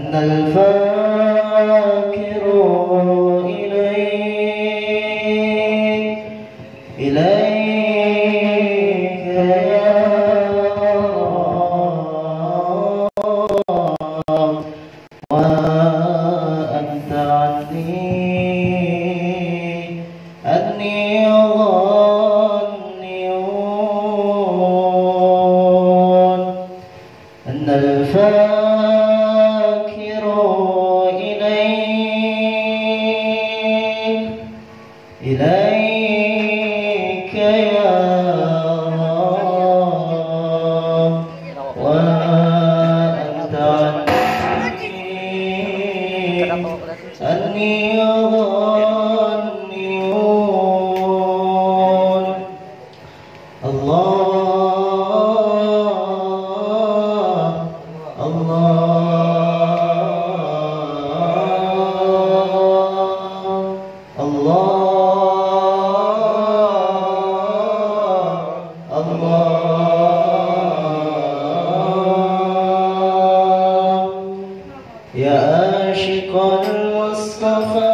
أنا الفاكر إليك يا رب، وأنت عني ظانيون. أنا الفاكر إليك يا رب، وأنت عني ظانيون. الله الله الله الله. يا عاشق المصطفى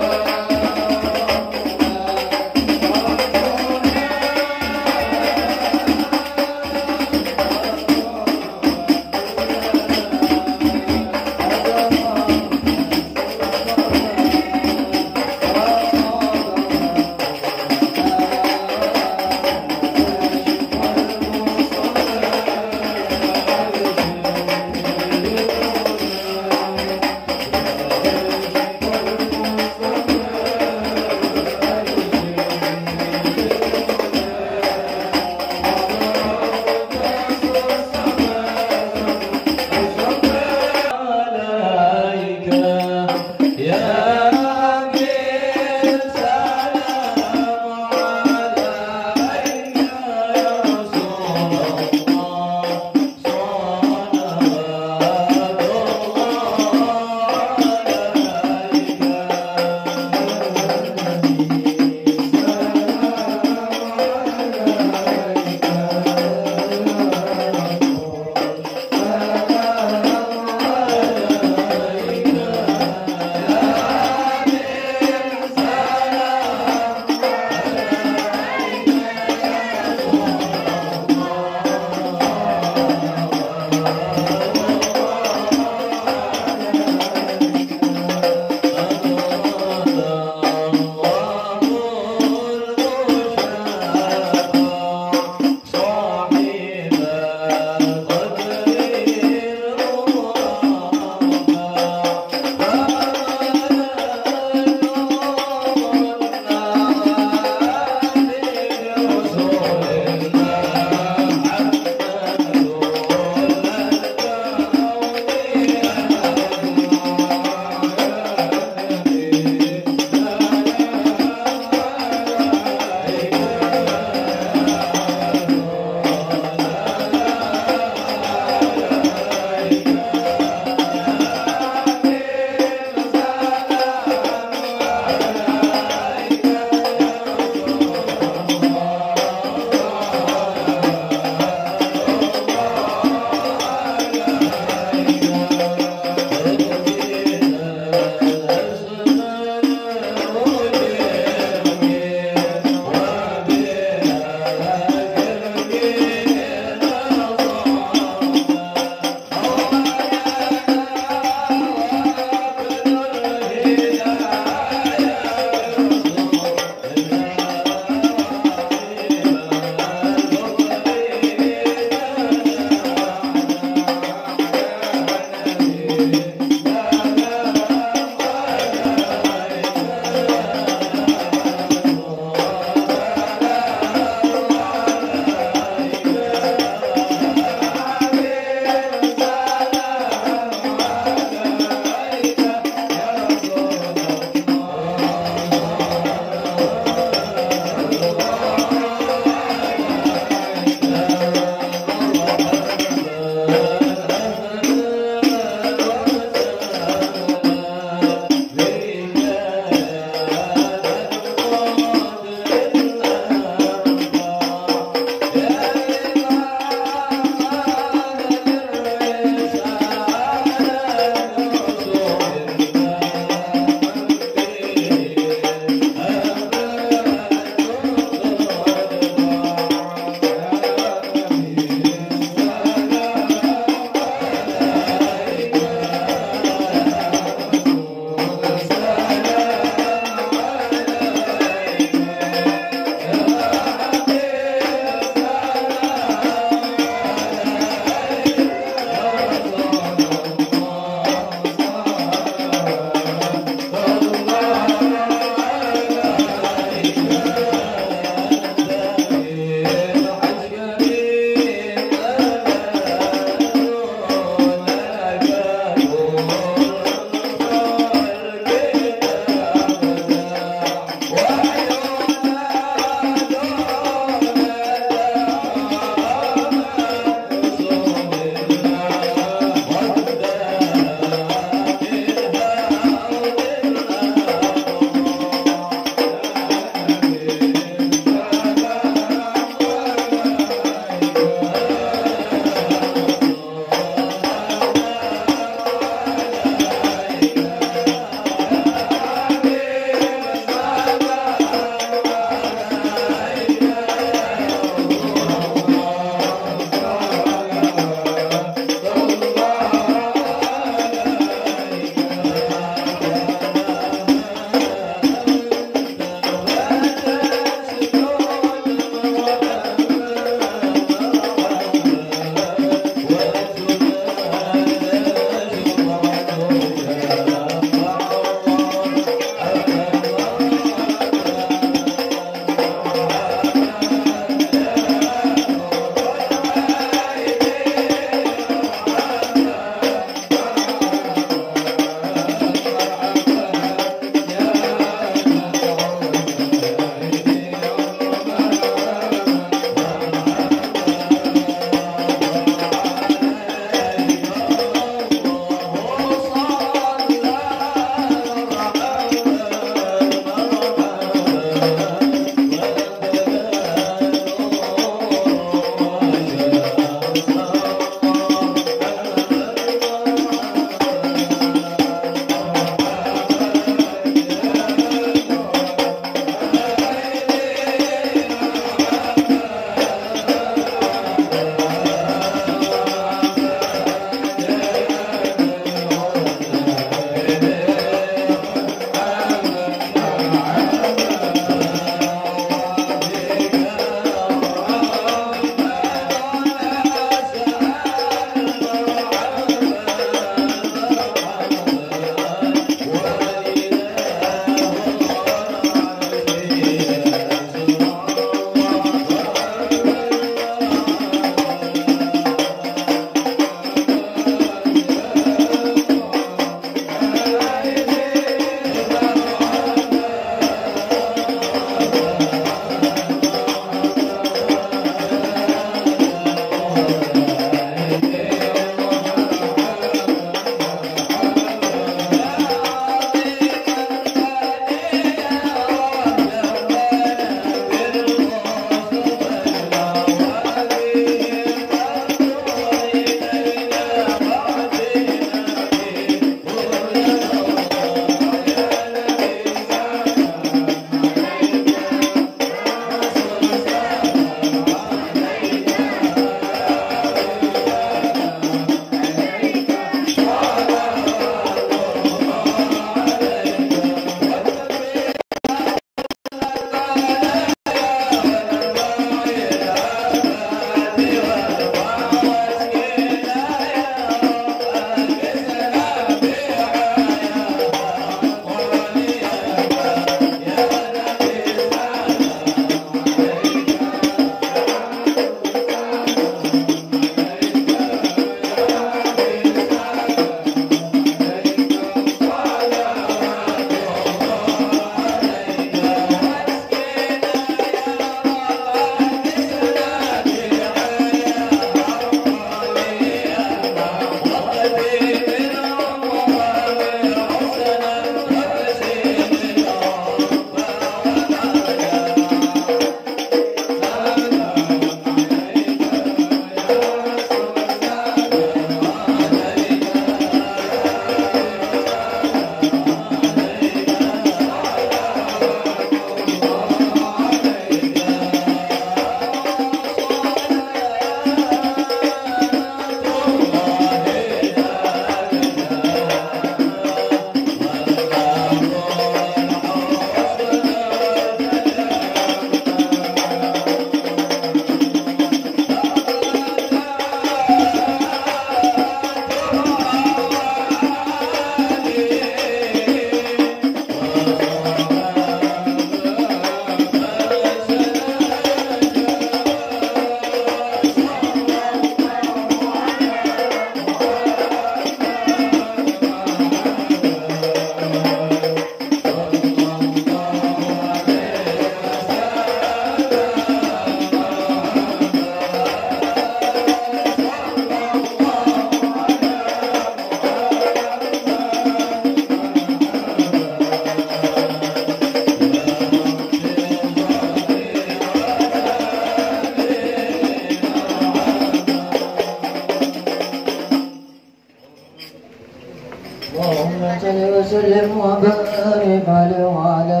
وسلم وبارك عليه وعلى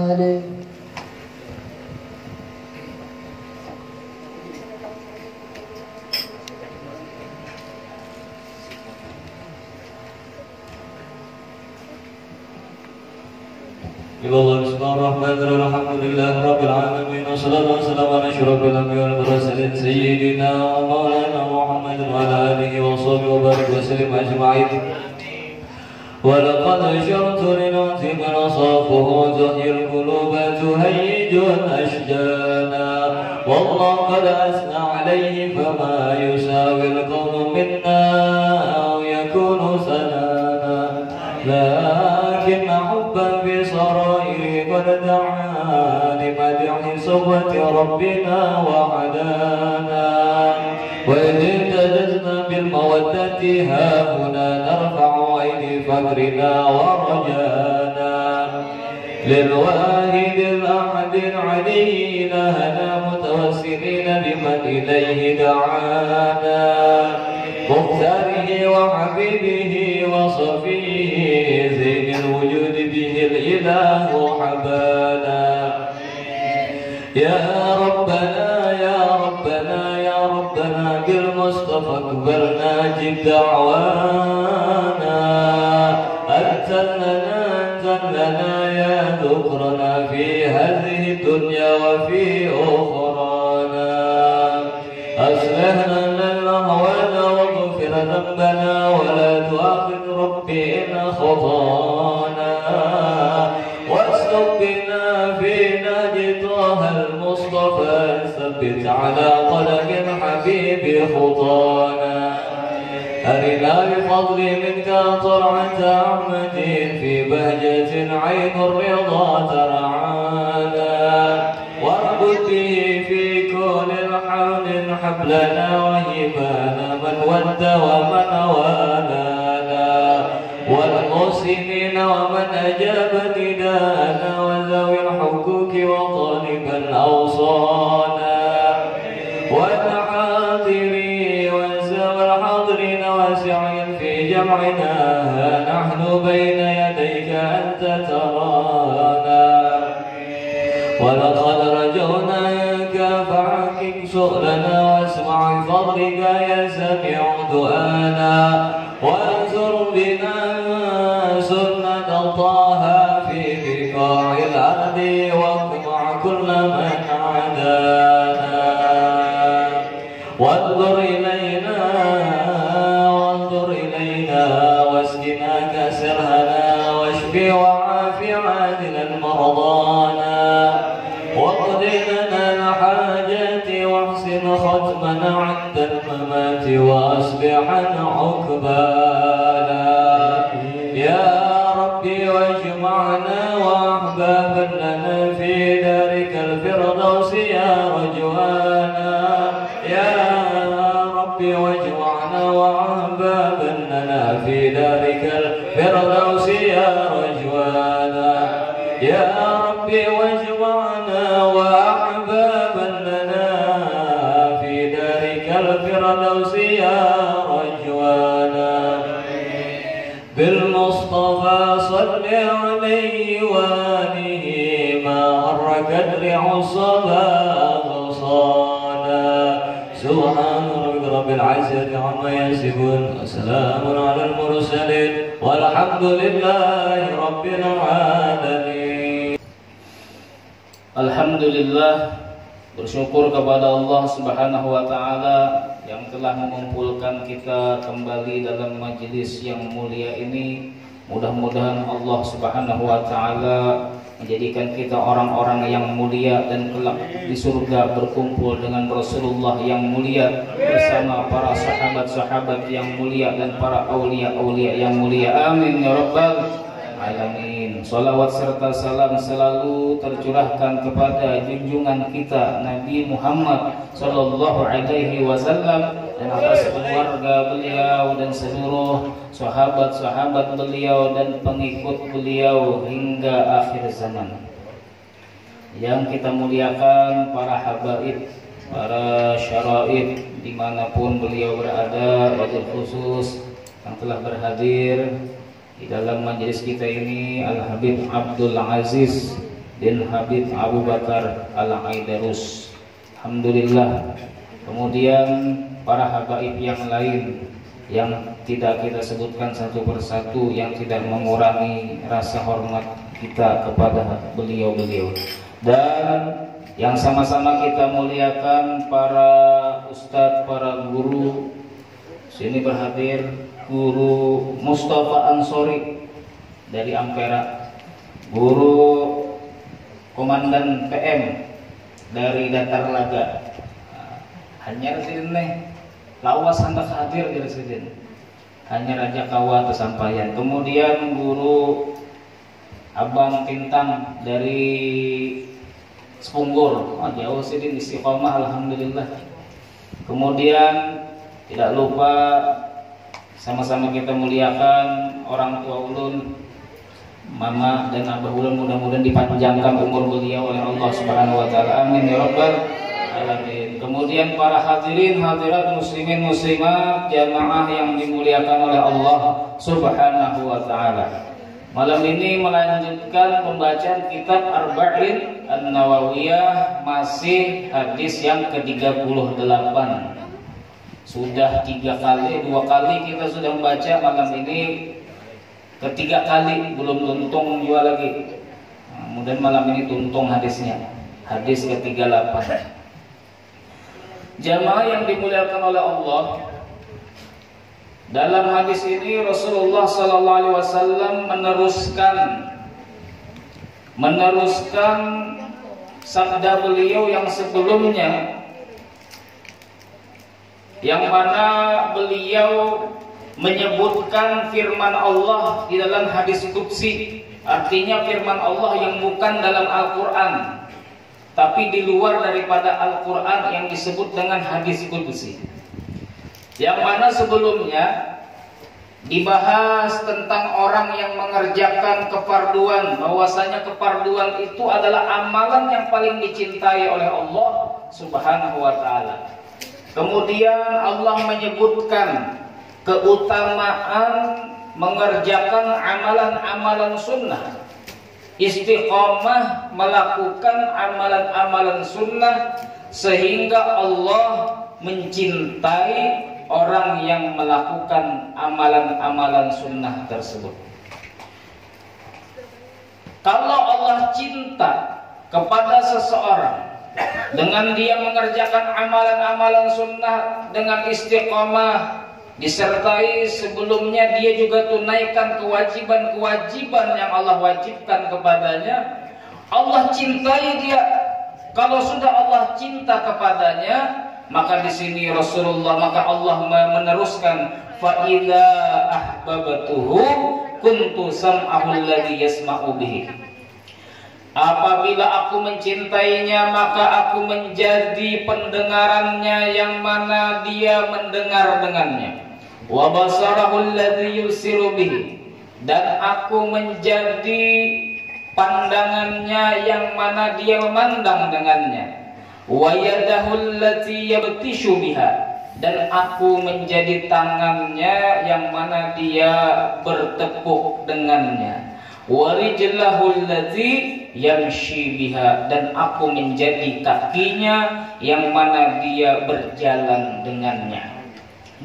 آله. Bismillahirrahmanirrahim. Alhamdulillahirabbil alamin. Wassalatu wassalamu ala asyrofil anbiya'i wal mursalin sayyidina wa maulana Muhammadin wa ala alihi wa sahbihi wa barik wa sallim ajma'in. Wa laqad ashartu linazim nasafuhu zahyil quluba tuhayyijul ashjana wallahu qad asna alayhi fama yusawil qawmu minna aw yakunu sanana lakin hubban fi sarairi qad da'a limadhi صفوة ربنا وعدانا وإذ امتدزنا بالمودة هاهنا نرفع أيدي فقرنا ورجانا للواحد الأحد العلي لهنا متوسلين بمن إليه دعانا مختاره وحبيبه وصفيه زين الوجود به الإله حبانا يا ربنا يا ربنا يا ربنا بالمصطفى اكبرنا جب دعوانا أنت لنا يا ذكرنا في هذه الدنيا وفي أخرانا أصلح لنا الأهوال واغفر ذنبنا ولا تؤاخذ ربي إن خطانا واسلك بنا في نهج طه المصطفى ثبت على قدم الحبيب خطانا أرنا بفضل منك طلعة أحمد في بهجة عين الرضا ترعانا واربط به في كل الحول حبلنا وهبانا من ود ومن والانا والمحسنين ومن أجاب نداءنا وذوي الحقوق وطالبا أوصانا والحاضرين وذوي الحاضرين واسعين في جمعنا نحن بين يديك أنت ترانا ولقد رجوناك فحقق سؤلنا واسمع فضلك يا سميع دعانا وانصر بنا سنة طه في بقاع الأرض واقمع كل من عادانا وانظر إلينا واسقنا كسرهنا واشفي وعافي عادلا مرضانا واقض لنا الحاجات واحسن ختمنا عند الممات واصلحا عقبانا يا ربي واجمعنا واحبابا لنا في دارك الفردوس يا رجوانا يا ربي واجمعنا واحبابا لنا في دارك الفردوس يا رجوانا يا ربي واجمعنا واحبابا لنا في دارك الفردوس يا رجوانا بالمصطفى صل عليه وآله ما حركت ريح الصبا غصانا سبحان رب العزة عما يصفون وسلام على المرسلين والحمد لله رب العالمين. Alhamdulillah, bersyukur kepada Allah Subhanahu wa taala yang telah mengumpulkan kita kembali dalam majelis yang mulia ini. Mudah-mudahan Allah Subhanahu wa taala menjadikan kita orang-orang yang mulia dan kelak di surga berkumpul dengan Rasulullah yang mulia bersama para sahabat-sahabat yang mulia dan para aulia-aulia yang mulia. Amin ya rabbal alamin. Salawat serta salam selalu tercurahkan kepada junjungan kita Nabi Muhammad sallallahu alaihi wasallam dan atas keluarga beliau dan seluruh sahabat-sahabat beliau dan pengikut beliau hingga akhir zaman. Yang kita muliakan para habaib, para syaraid dimanapun beliau berada, wabil khusus yang telah berhadir Di dalam majelis kita ini Al-Habib Abdul Aziz bin Habib Abu Bakar Al-Aidarus. Alhamdulillah. Kemudian para habaib yang lain yang tidak kita sebutkan satu persatu, yang tidak mengurangi rasa hormat kita kepada beliau-beliau, dan yang sama-sama kita muliakan para ustadz, para guru. Sini berhadir Guru Mustafa Ansori dari Ampera, Guru Komandan PM dari Datar Laga. Hanya sini lawas hendak hadir dari sini. Hanya Raja Kawa tersampaian. Kemudian Guru Abang Tintang dari Sepunggur, jauh sini istiqomah, alhamdulillah. Kemudian tidak lupa sama-sama kita muliakan orang tua ulun, mama dan abah ulun, mudah-mudahan dipanjangkan umur beliau oleh Allah Subhanahu wa taala. Amin ya rabbal alamin. Kemudian para hadirin hadirat muslimin muslimat jamaah yang dimuliakan oleh Allah Subhanahu wa taala. Malam ini melanjutkan pembacaan kitab Arba'in An-Nawawiyah, masih hadis yang ke-38. Sudah 2 kali kita sudah membaca, malam ini ketiga kali, belum tuntung juga lagi. Mudah malam ini tuntung hadisnya, hadis ke-38. Jamaah yang dimuliakan oleh Allah, dalam hadis ini Rasulullah sallallahu alaihi wasallam meneruskan sabda beliau yang sebelumnya, yang mana beliau menyebutkan firman Allah di dalam hadis qudsi, artinya firman Allah yang bukan dalam Al-Quran, tapi di luar daripada Al-Quran, yang disebut dengan hadis qudsi. Yang mana sebelumnya dibahas tentang orang yang mengerjakan kefarduan, bahwasanya kefarduan itu adalah amalan yang paling dicintai oleh Allah Subhanahu wa taala. Kemudian Allah menyebutkan keutamaan mengerjakan amalan-amalan sunnah, istiqomah melakukan amalan-amalan sunnah, sehingga Allah mencintai orang yang melakukan amalan-amalan sunnah tersebut. Kalau Allah cinta kepada seseorang dengan dia mengerjakan amalan-amalan sunnah dengan istiqomah, disertai sebelumnya dia juga tunaikan kewajiban-kewajiban yang Allah wajibkan kepadanya, Allah cintai dia. Kalau sudah Allah cinta kepadanya, maka di sini maka Allah meneruskan, fa idza ahbabtuhu kuntu sam'ahu alladhi yasma'u bihi. Apabila aku mencintainya, maka aku menjadi pendengarannya yang mana dia mendengar dengannya. Wa basarahu alladhi yusiru bihi, dan aku menjadi pandangannya yang mana dia memandang dengannya. Wa yadahu allati yabtishu biha, dan aku menjadi tangannya yang mana dia bertepuk dengannya. Wa rijlahu allati yamshi biha, dan aku menjadi kakinya yang mana dia berjalan dengannya.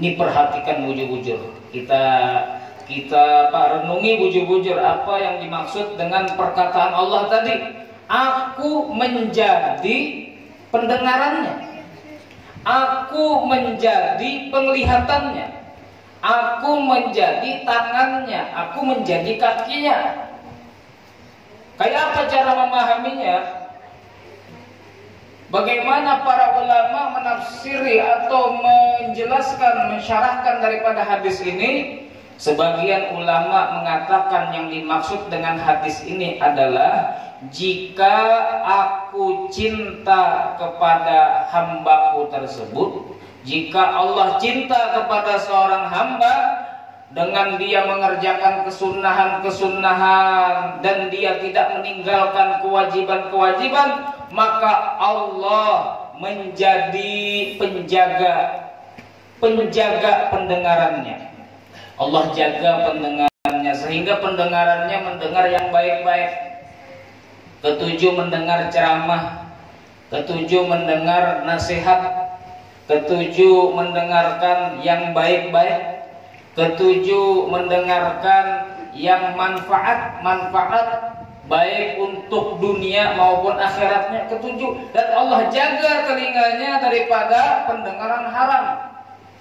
Ini perhatikan bujur-bujur. Kita renungi bujur-bujur apa yang dimaksud dengan perkataan Allah tadi. Aku menjadi pendengarannya, aku menjadi penglihatannya, aku menjadi tangannya, aku menjadi kakinya. Kayak apa cara memahaminya? Bagaimana para ulama menafsiri atau menjelaskan, mensyarahkan daripada hadis ini? Sebagian ulama mengatakan yang dimaksud dengan hadis ini adalah, jika aku cinta kepada hambaku tersebut, jika Allah cinta kepada seorang hamba dengan dia mengerjakan kesunahan-kesunahan dan dia tidak meninggalkan kewajiban-kewajiban, maka Allah menjadi penjaga pendengarannya. Allah jaga pendengarannya sehingga pendengarannya mendengar yang baik-baik. Ketujuh, mendengar ceramah. Ketujuh, mendengar nasihat. Ketujuh, mendengarkan yang baik-baik. Ketujuh, mendengarkan yang manfaat baik untuk dunia maupun akhiratnya. Ketujuh, dan Allah jaga telinganya daripada pendengaran haram.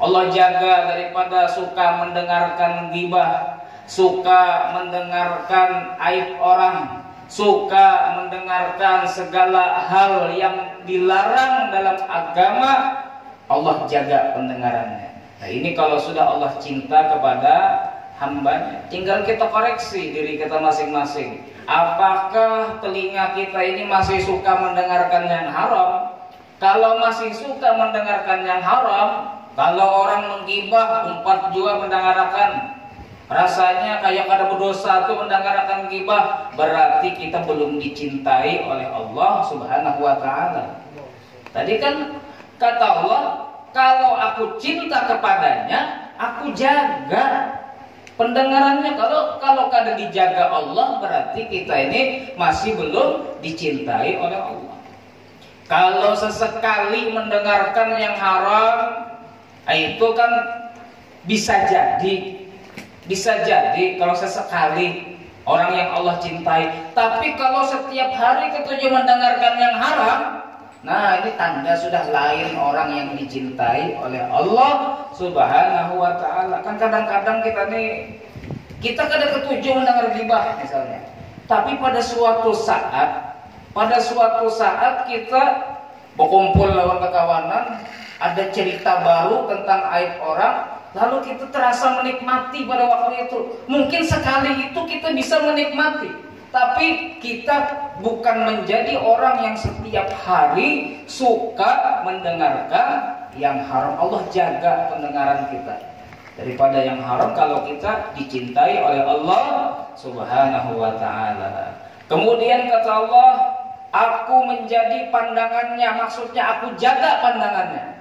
Allah jaga daripada suka mendengarkan ghibah, suka mendengarkan aib orang, suka mendengarkan segala hal yang dilarang dalam agama. Allah jaga pendengarannya. Nah, ini kalau sudah Allah cinta kepada hambanya, tinggal kita koreksi diri kita masing-masing. Apakah telinga kita ini masih suka mendengarkan yang haram? Kalau masih suka mendengarkan yang haram, kalau orang menggibah, umpat juga mendengarkan, rasanya kayak kada berdosa tuh mendengarkan gibah, berarti kita belum dicintai oleh Allah Subhanahu wa taala. Tadi kan kata Allah, kalau aku cinta kepadanya, aku jaga pendengarannya. Kalau kada dijaga Allah, berarti kita ini masih belum dicintai oleh Allah. Kalau sesekali mendengarkan yang haram, itu kan bisa jadi kalau sesekali orang yang Allah cintai. Tapi kalau setiap hari ketujuh mendengarkan yang haram, nah ini tanda sudah lain orang yang dicintai oleh Allah Subhanahu wa taala. Kan kadang-kadang kita kada ketujuh mendengar ghibah misalnya, tapi pada suatu saat kita berkumpul lawan kawanan, ada cerita baru tentang aib orang, lalu kita terasa menikmati pada waktu itu. Mungkin sekali itu kita bisa menikmati, tapi kita bukan menjadi orang yang setiap hari suka mendengarkan yang haram. Allah jaga pendengaran kita daripada yang haram kalau kita dicintai oleh Allah Subhanahu wa taala. Kemudian kata Allah, aku menjadi pandangannya, maksudnya aku jaga pandangannya.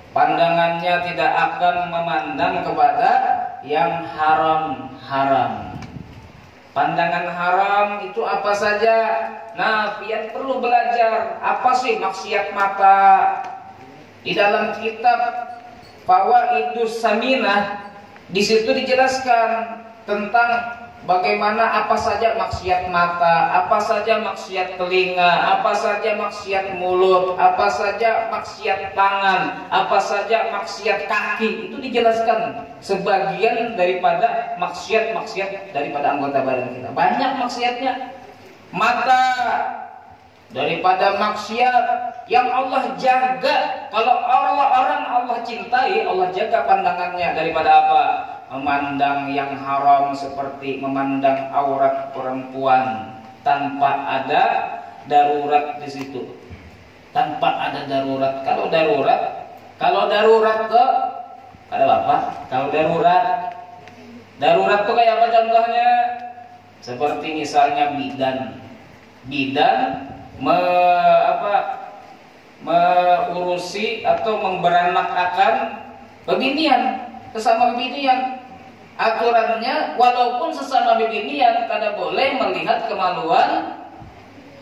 Pandangannya tidak akan memandang kepada yang haram-haram. Pandangan haram itu apa saja? Nah, pian perlu belajar apa sih maksiat mata. Di dalam kitab Fawaidus Saminah, di situ dijelaskan tentang bagaimana apa saja maksiat mata, apa saja maksiat telinga, apa saja maksiat mulut, apa saja maksiat tangan, apa saja maksiat kaki. Itu dijelaskan sebagian daripada maksiat-maksiat daripada anggota badan kita. Banyak maksiatnya. Mata daripada maksiat yang Allah jaga. Kalau orang Allah cintai, Allah jaga pandangannya daripada apa? Memandang yang haram, seperti memandang aurat perempuan tanpa ada darurat di situ. Tanpa ada darurat. Kalau darurat ke ada apa? Kalau darurat tuh kayak apa contohnya? Seperti misalnya bidan mengurusi atau memberanak akan bebinian, sesama bebinian. Aturannya walaupun sesama bebinian kada boleh melihat kemaluan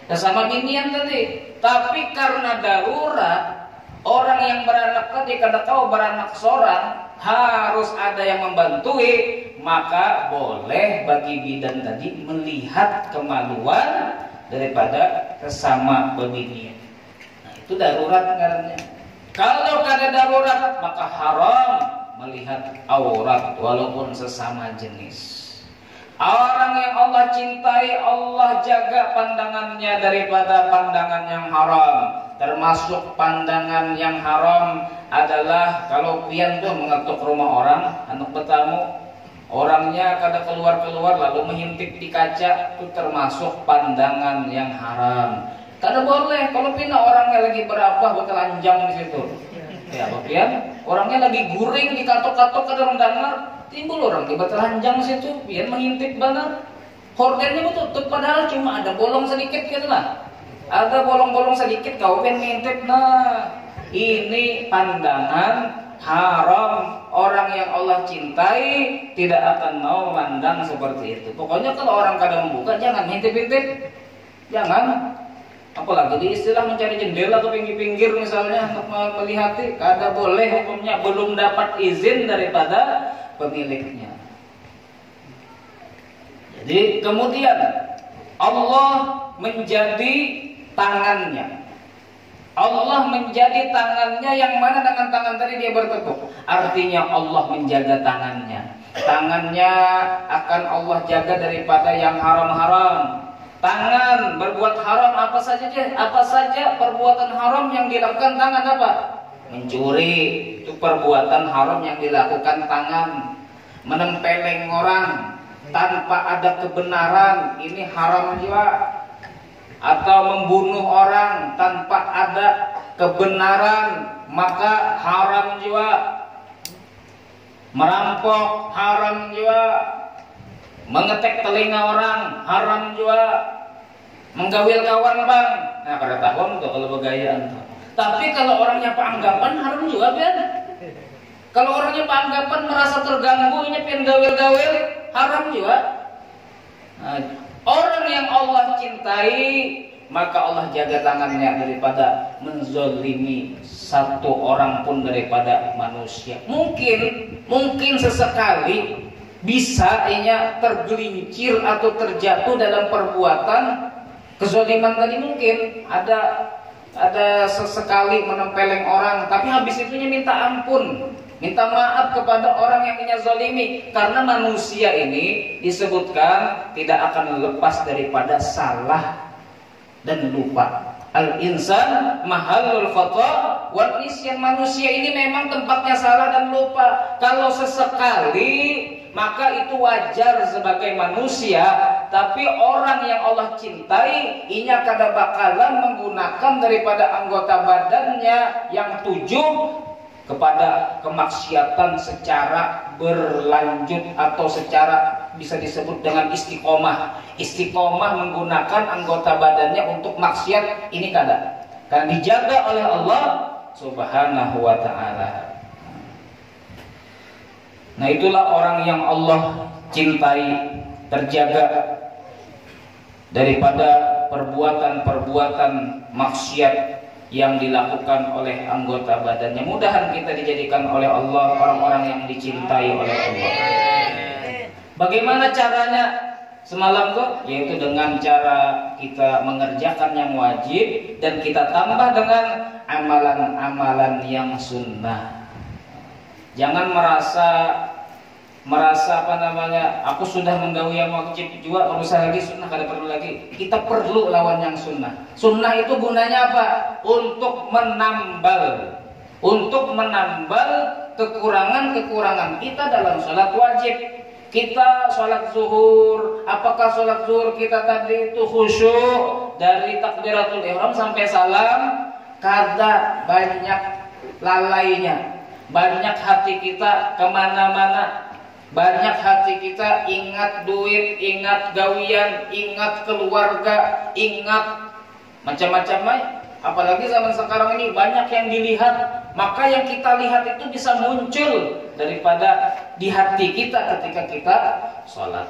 sesama bebinian tadi, tapi karena darurat orang yang beranak tadi kada tahu beranak seorang, harus ada yang membantui, maka boleh bagi bidan tadi melihat kemaluan daripada sesama bebinian. Nah, itu darurat ngarannya. Kalau kada darurat, maka haram melihat aurat walaupun sesama jenis. Orang yang Allah cintai, Allah jaga pandangannya daripada pandangan yang haram. Termasuk pandangan yang haram adalah kalau pian tuh mengetuk rumah orang, anak bertamu, orangnya kada keluar-keluar lalu mengintip di kaca, itu termasuk pandangan yang haram. Kada boleh. Kalau pina orangnya lagi berapa bertelanjang di situ. Ya, apa pian? Orangnya lagi guring di katok-katok kada mendengar, timbul orang di bertelanjang situ, pian mengintip benar. Hordennya tutup padahal cuma ada bolong sedikit gitu lah. Ada bolong-bolong sedikit kau pian mengintip. Nah, Ini pandangan haram. Orang yang Allah cintai tidak akan mau memandang seperti itu. Pokoknya kalau orang kadang membuka, jangan ngintip-ngintip, jangan. Apalagi di istilah mencari jendela ke pinggir-pinggir misalnya untuk melihati, kada boleh hukumnya, belum dapat izin daripada pemiliknya. Jadi kemudian Allah menjadi tangannya. Allah menjadi tangannya, yang mana dengan tangan tadi dia bertekuk. Artinya Allah menjaga tangannya. Tangannya akan Allah jaga daripada yang haram-haram. Tangan berbuat haram apa saja? Apa saja perbuatan haram yang dilakukan tangan apa? Mencuri, itu perbuatan haram yang dilakukan tangan. Menempeleng orang tanpa ada kebenaran, ini haram juga. Atau membunuh orang tanpa ada kebenaran, maka haram juga. Merampok haram juga. Mengetek telinga orang haram juga. Menggawil kawan bang, nah kada tahu tuh kalau begayaan. Tapi kalau orangnya peanggapan haram juga kan. Kalau orangnya peanggapan merasa terganggu, ini pengen gawil-gawil, haram juga. Nah, orang yang Allah cintai, maka Allah jaga tangannya daripada menzolimi satu orang pun daripada manusia. Mungkin sesekali bisa ianya tergelincir atau terjatuh dalam perbuatan kezoliman tadi, mungkin ada sesekali menempeleng orang, tapi habis itunya minta ampun, minta maaf kepada orang yang ia zalimi. Karena manusia ini disebutkan tidak akan lepas daripada salah dan lupa. Al-insan mahallul khata' wal nisyan. Manusia ini memang tempatnya salah dan lupa. Kalau sesekali maka itu wajar sebagai manusia. Tapi orang yang Allah cintai, inya kada bakalan menggunakan daripada anggota badannya yang 7 kepada kemaksiatan secara berlanjut atau secara bisa disebut dengan istiqomah. Istiqomah menggunakan anggota badannya untuk maksiat, ini kada. Karena dijaga oleh Allah Subhanahu wa ta'ala. Nah, itulah orang yang Allah cintai, terjaga daripada perbuatan-perbuatan maksiat yang dilakukan oleh anggota badannya. Mudahan kita dijadikan oleh Allah orang-orang yang dicintai oleh Allah. Bagaimana caranya? Semalam tuh, yaitu dengan cara kita mengerjakan yang wajib dan kita tambah dengan amalan-amalan yang sunnah. Jangan merasa apa namanya, aku sudah menggawi yang wajib juga, berusaha lagi sunnah, kada perlu lagi. Kita perlu lawan yang sunnah. Sunnah itu gunanya apa? Untuk menambal kekurangan-kekurangan kita dalam sholat wajib. Kita sholat zuhur, apakah sholat zuhur kita tadi itu khusyuk dari takbiratul ihram sampai salam? Kada, banyak lalainya, banyak hati kita kemana-mana, banyak hati kita ingat duit, ingat gawian, ingat keluarga, ingat macam-macam. Apalagi zaman sekarang ini banyak yang dilihat, maka yang kita lihat itu bisa muncul daripada di hati kita ketika kita sholat.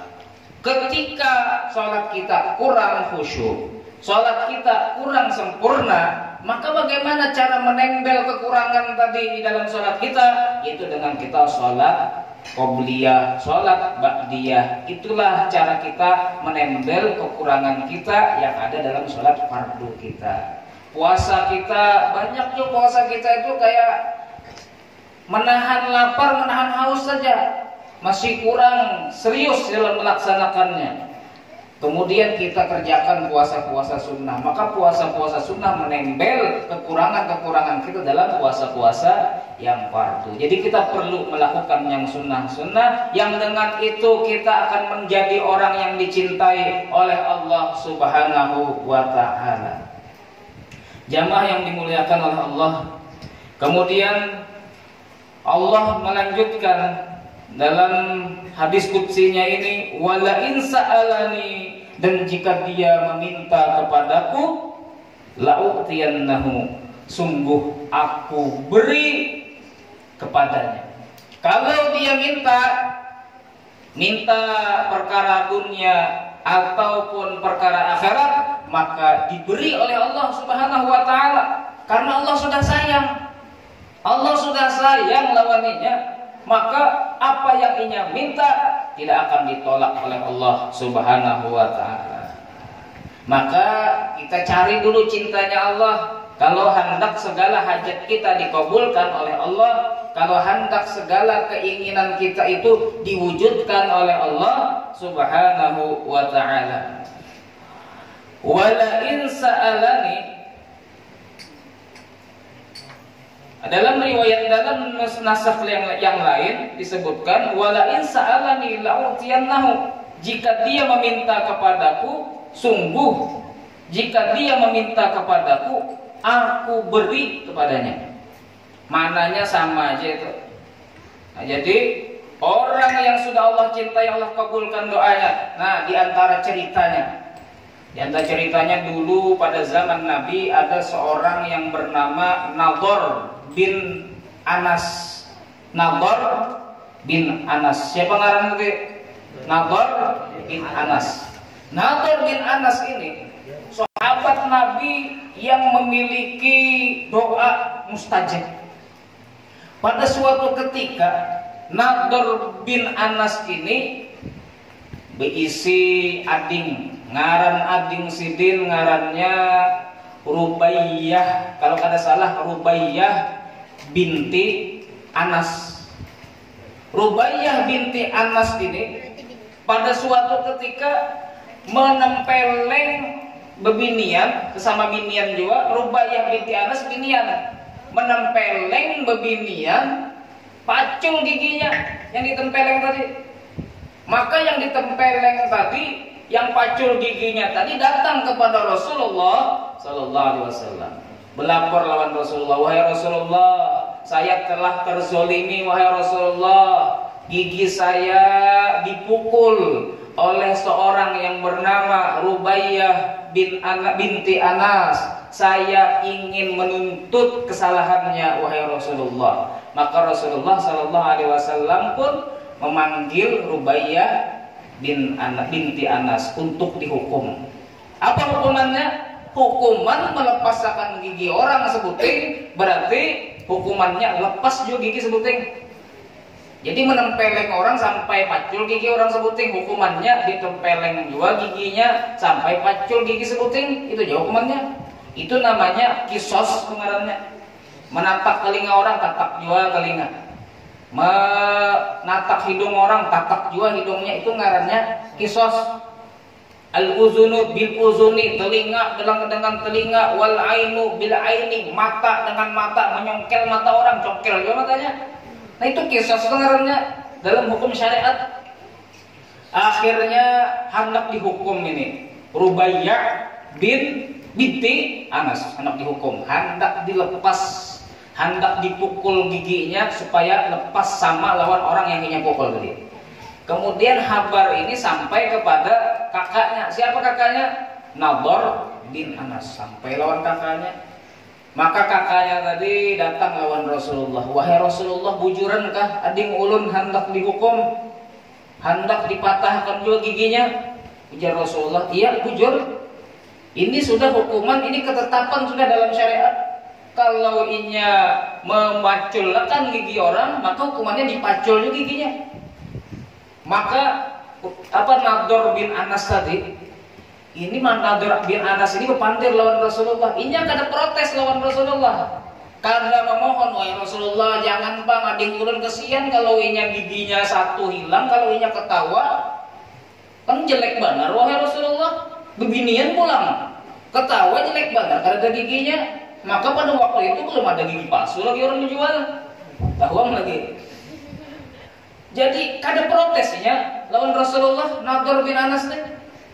Ketika sholat kita kurang khusyuk, sholat kita kurang sempurna, maka bagaimana cara menempel kekurangan tadi di dalam sholat kita? Itu dengan kita sholat qobliyah, sholat ba'diyah. Itulah cara kita menempel kekurangan kita yang ada dalam sholat fardu kita. Puasa kita, banyak tuh puasa kita itu kayak menahan lapar, menahan haus saja, masih kurang serius dalam melaksanakannya. Kemudian kita kerjakan puasa-puasa sunnah, maka puasa-puasa sunnah menempel kekurangan-kekurangan kita dalam puasa-puasa yang fardu. Jadi kita perlu melakukan yang sunnah-sunnah, yang dengan itu kita akan menjadi orang yang dicintai oleh Allah Subhanahu wa ta'ala. Jamaah yang dimuliakan oleh Allah. Kemudian Allah melanjutkan dalam hadis qudsinya ini, wala in sa'alani, dan jika dia meminta kepadaku, la'utiyannahu, sungguh aku beri kepadanya. Kalau dia minta perkara dunia ataupun perkara akhirat, maka diberi oleh Allah Subhanahu wa taala, karena Allah sudah sayang. Allah sudah sayang lawannya, maka apa yang ia minta tidak akan ditolak oleh Allah Subhanahu wa taala. Maka kita cari dulu cintanya Allah. Kalau hendak segala hajat kita dikabulkan oleh Allah, kalau hendak segala keinginan kita itu diwujudkan oleh Allah Subhanahu wa ta'ala. Wala in sa'alani, dalam riwayat dalam nasakh yang lain disebutkan wala in sa'alani la'utiyannahu, jika dia meminta kepadaku, sungguh jika dia meminta kepadaku, aku beri kepadanya. Mananya sama aja itu. Nah, jadi orang yang sudah Allah cintai, Allah kabulkan doanya. Nah, di antara ceritanya dulu pada zaman Nabi ada seorang yang bernama Nadhr bin Anas. Nadhr bin Anas. Siapa ngaran itu? Nadhr bin Anas. Nadhr bin Anas ini sahabat Nabi yang memiliki doa mustajab. Pada suatu ketika Nadhr bin Anas ini berisi ading, ngaran ading sidin, ngarannya Rubaiyah, kalau kada salah Rubaiyah binti Anas. Rubaiyah binti Anas ini pada suatu ketika menempeleng bebinian, sesama binian juga. Rubaiyah binti Anas binian, menempeleng bebinian, pacul giginya yang ditempeleng tadi. Maka yang ditempeleng tadi, yang pacul giginya tadi datang kepada Rasulullah Sallallahu Alaihi Wasallam, berlapor lawan Rasulullah, wahai Rasulullah, saya telah terzolimi, wahai Rasulullah, gigi saya dipukul oleh seorang yang bernama Rubaiyah binti Anas. Saya ingin menuntut kesalahannya, wahai Rasulullah. Maka Rasulullah Sallallahu Alaihi Wasallam pun memanggil Rubaiyah binti Anas untuk dihukum. Apa hukumannya? Hukuman melepaskan gigi orang sebuting, berarti hukumannya lepas juga gigi sebuting. Jadi menempeleng orang sampai pacul gigi orang sebuting, hukumannya ditempeleng juga giginya sampai pacul gigi sebuting, itu juga hukumannya. Itu namanya kisos pengarannya. Menatap telinga orang, tatak juga telinga. Menatap hidung orang, tatak juga hidungnya, itu ngarannya kisos. Al-uzunu bil uzuni, telinga dengan telinga, wal ainu bil aini, mata dengan mata, menyongkel mata orang, congkel juga matanya. Nah itu kisah sebenarnya dalam hukum syariat. Akhirnya hendak dihukum ini Rubaiyah binti Anas, hendak dihukum, hendak dilepas, hendak dipukul giginya supaya lepas sama lawan orang yang ingin pukul tadi. Kemudian kabar ini sampai kepada kakaknya. Siapa kakaknya? Nadhr bin Anas. Sampai lawan kakaknya. Maka kakaknya tadi datang lawan Rasulullah. Wahai Rasulullah, bujurankah ading ulun hendak dihukum, hendak dipatahkan juga giginya? Ujar Rasulullah, iya bujur. Ini sudah hukuman, ini ketetapan sudah dalam syariat. Kalau inya memaculkan gigi orang, maka hukumannya dipacul juga giginya. Maka Nadhr bin Anas tadi, ini Nadhr bin Anas ini berpandir lawan Rasulullah. Ini kada protes lawan Rasulullah. Karena memohon, wahai Rasulullah, jangan bang ading ulun kesian kalau inya giginya satu hilang, kalau inya ketawa kan jelek benar, wahai Rasulullah. Beginian pulang ketawa jelek benar karena ada giginya. Maka pada waktu itu belum ada gigi palsu lagi orang menjual, tahuang lagi. Jadi kada protesnya lawan Rasulullah Nadhr bin Anas nih.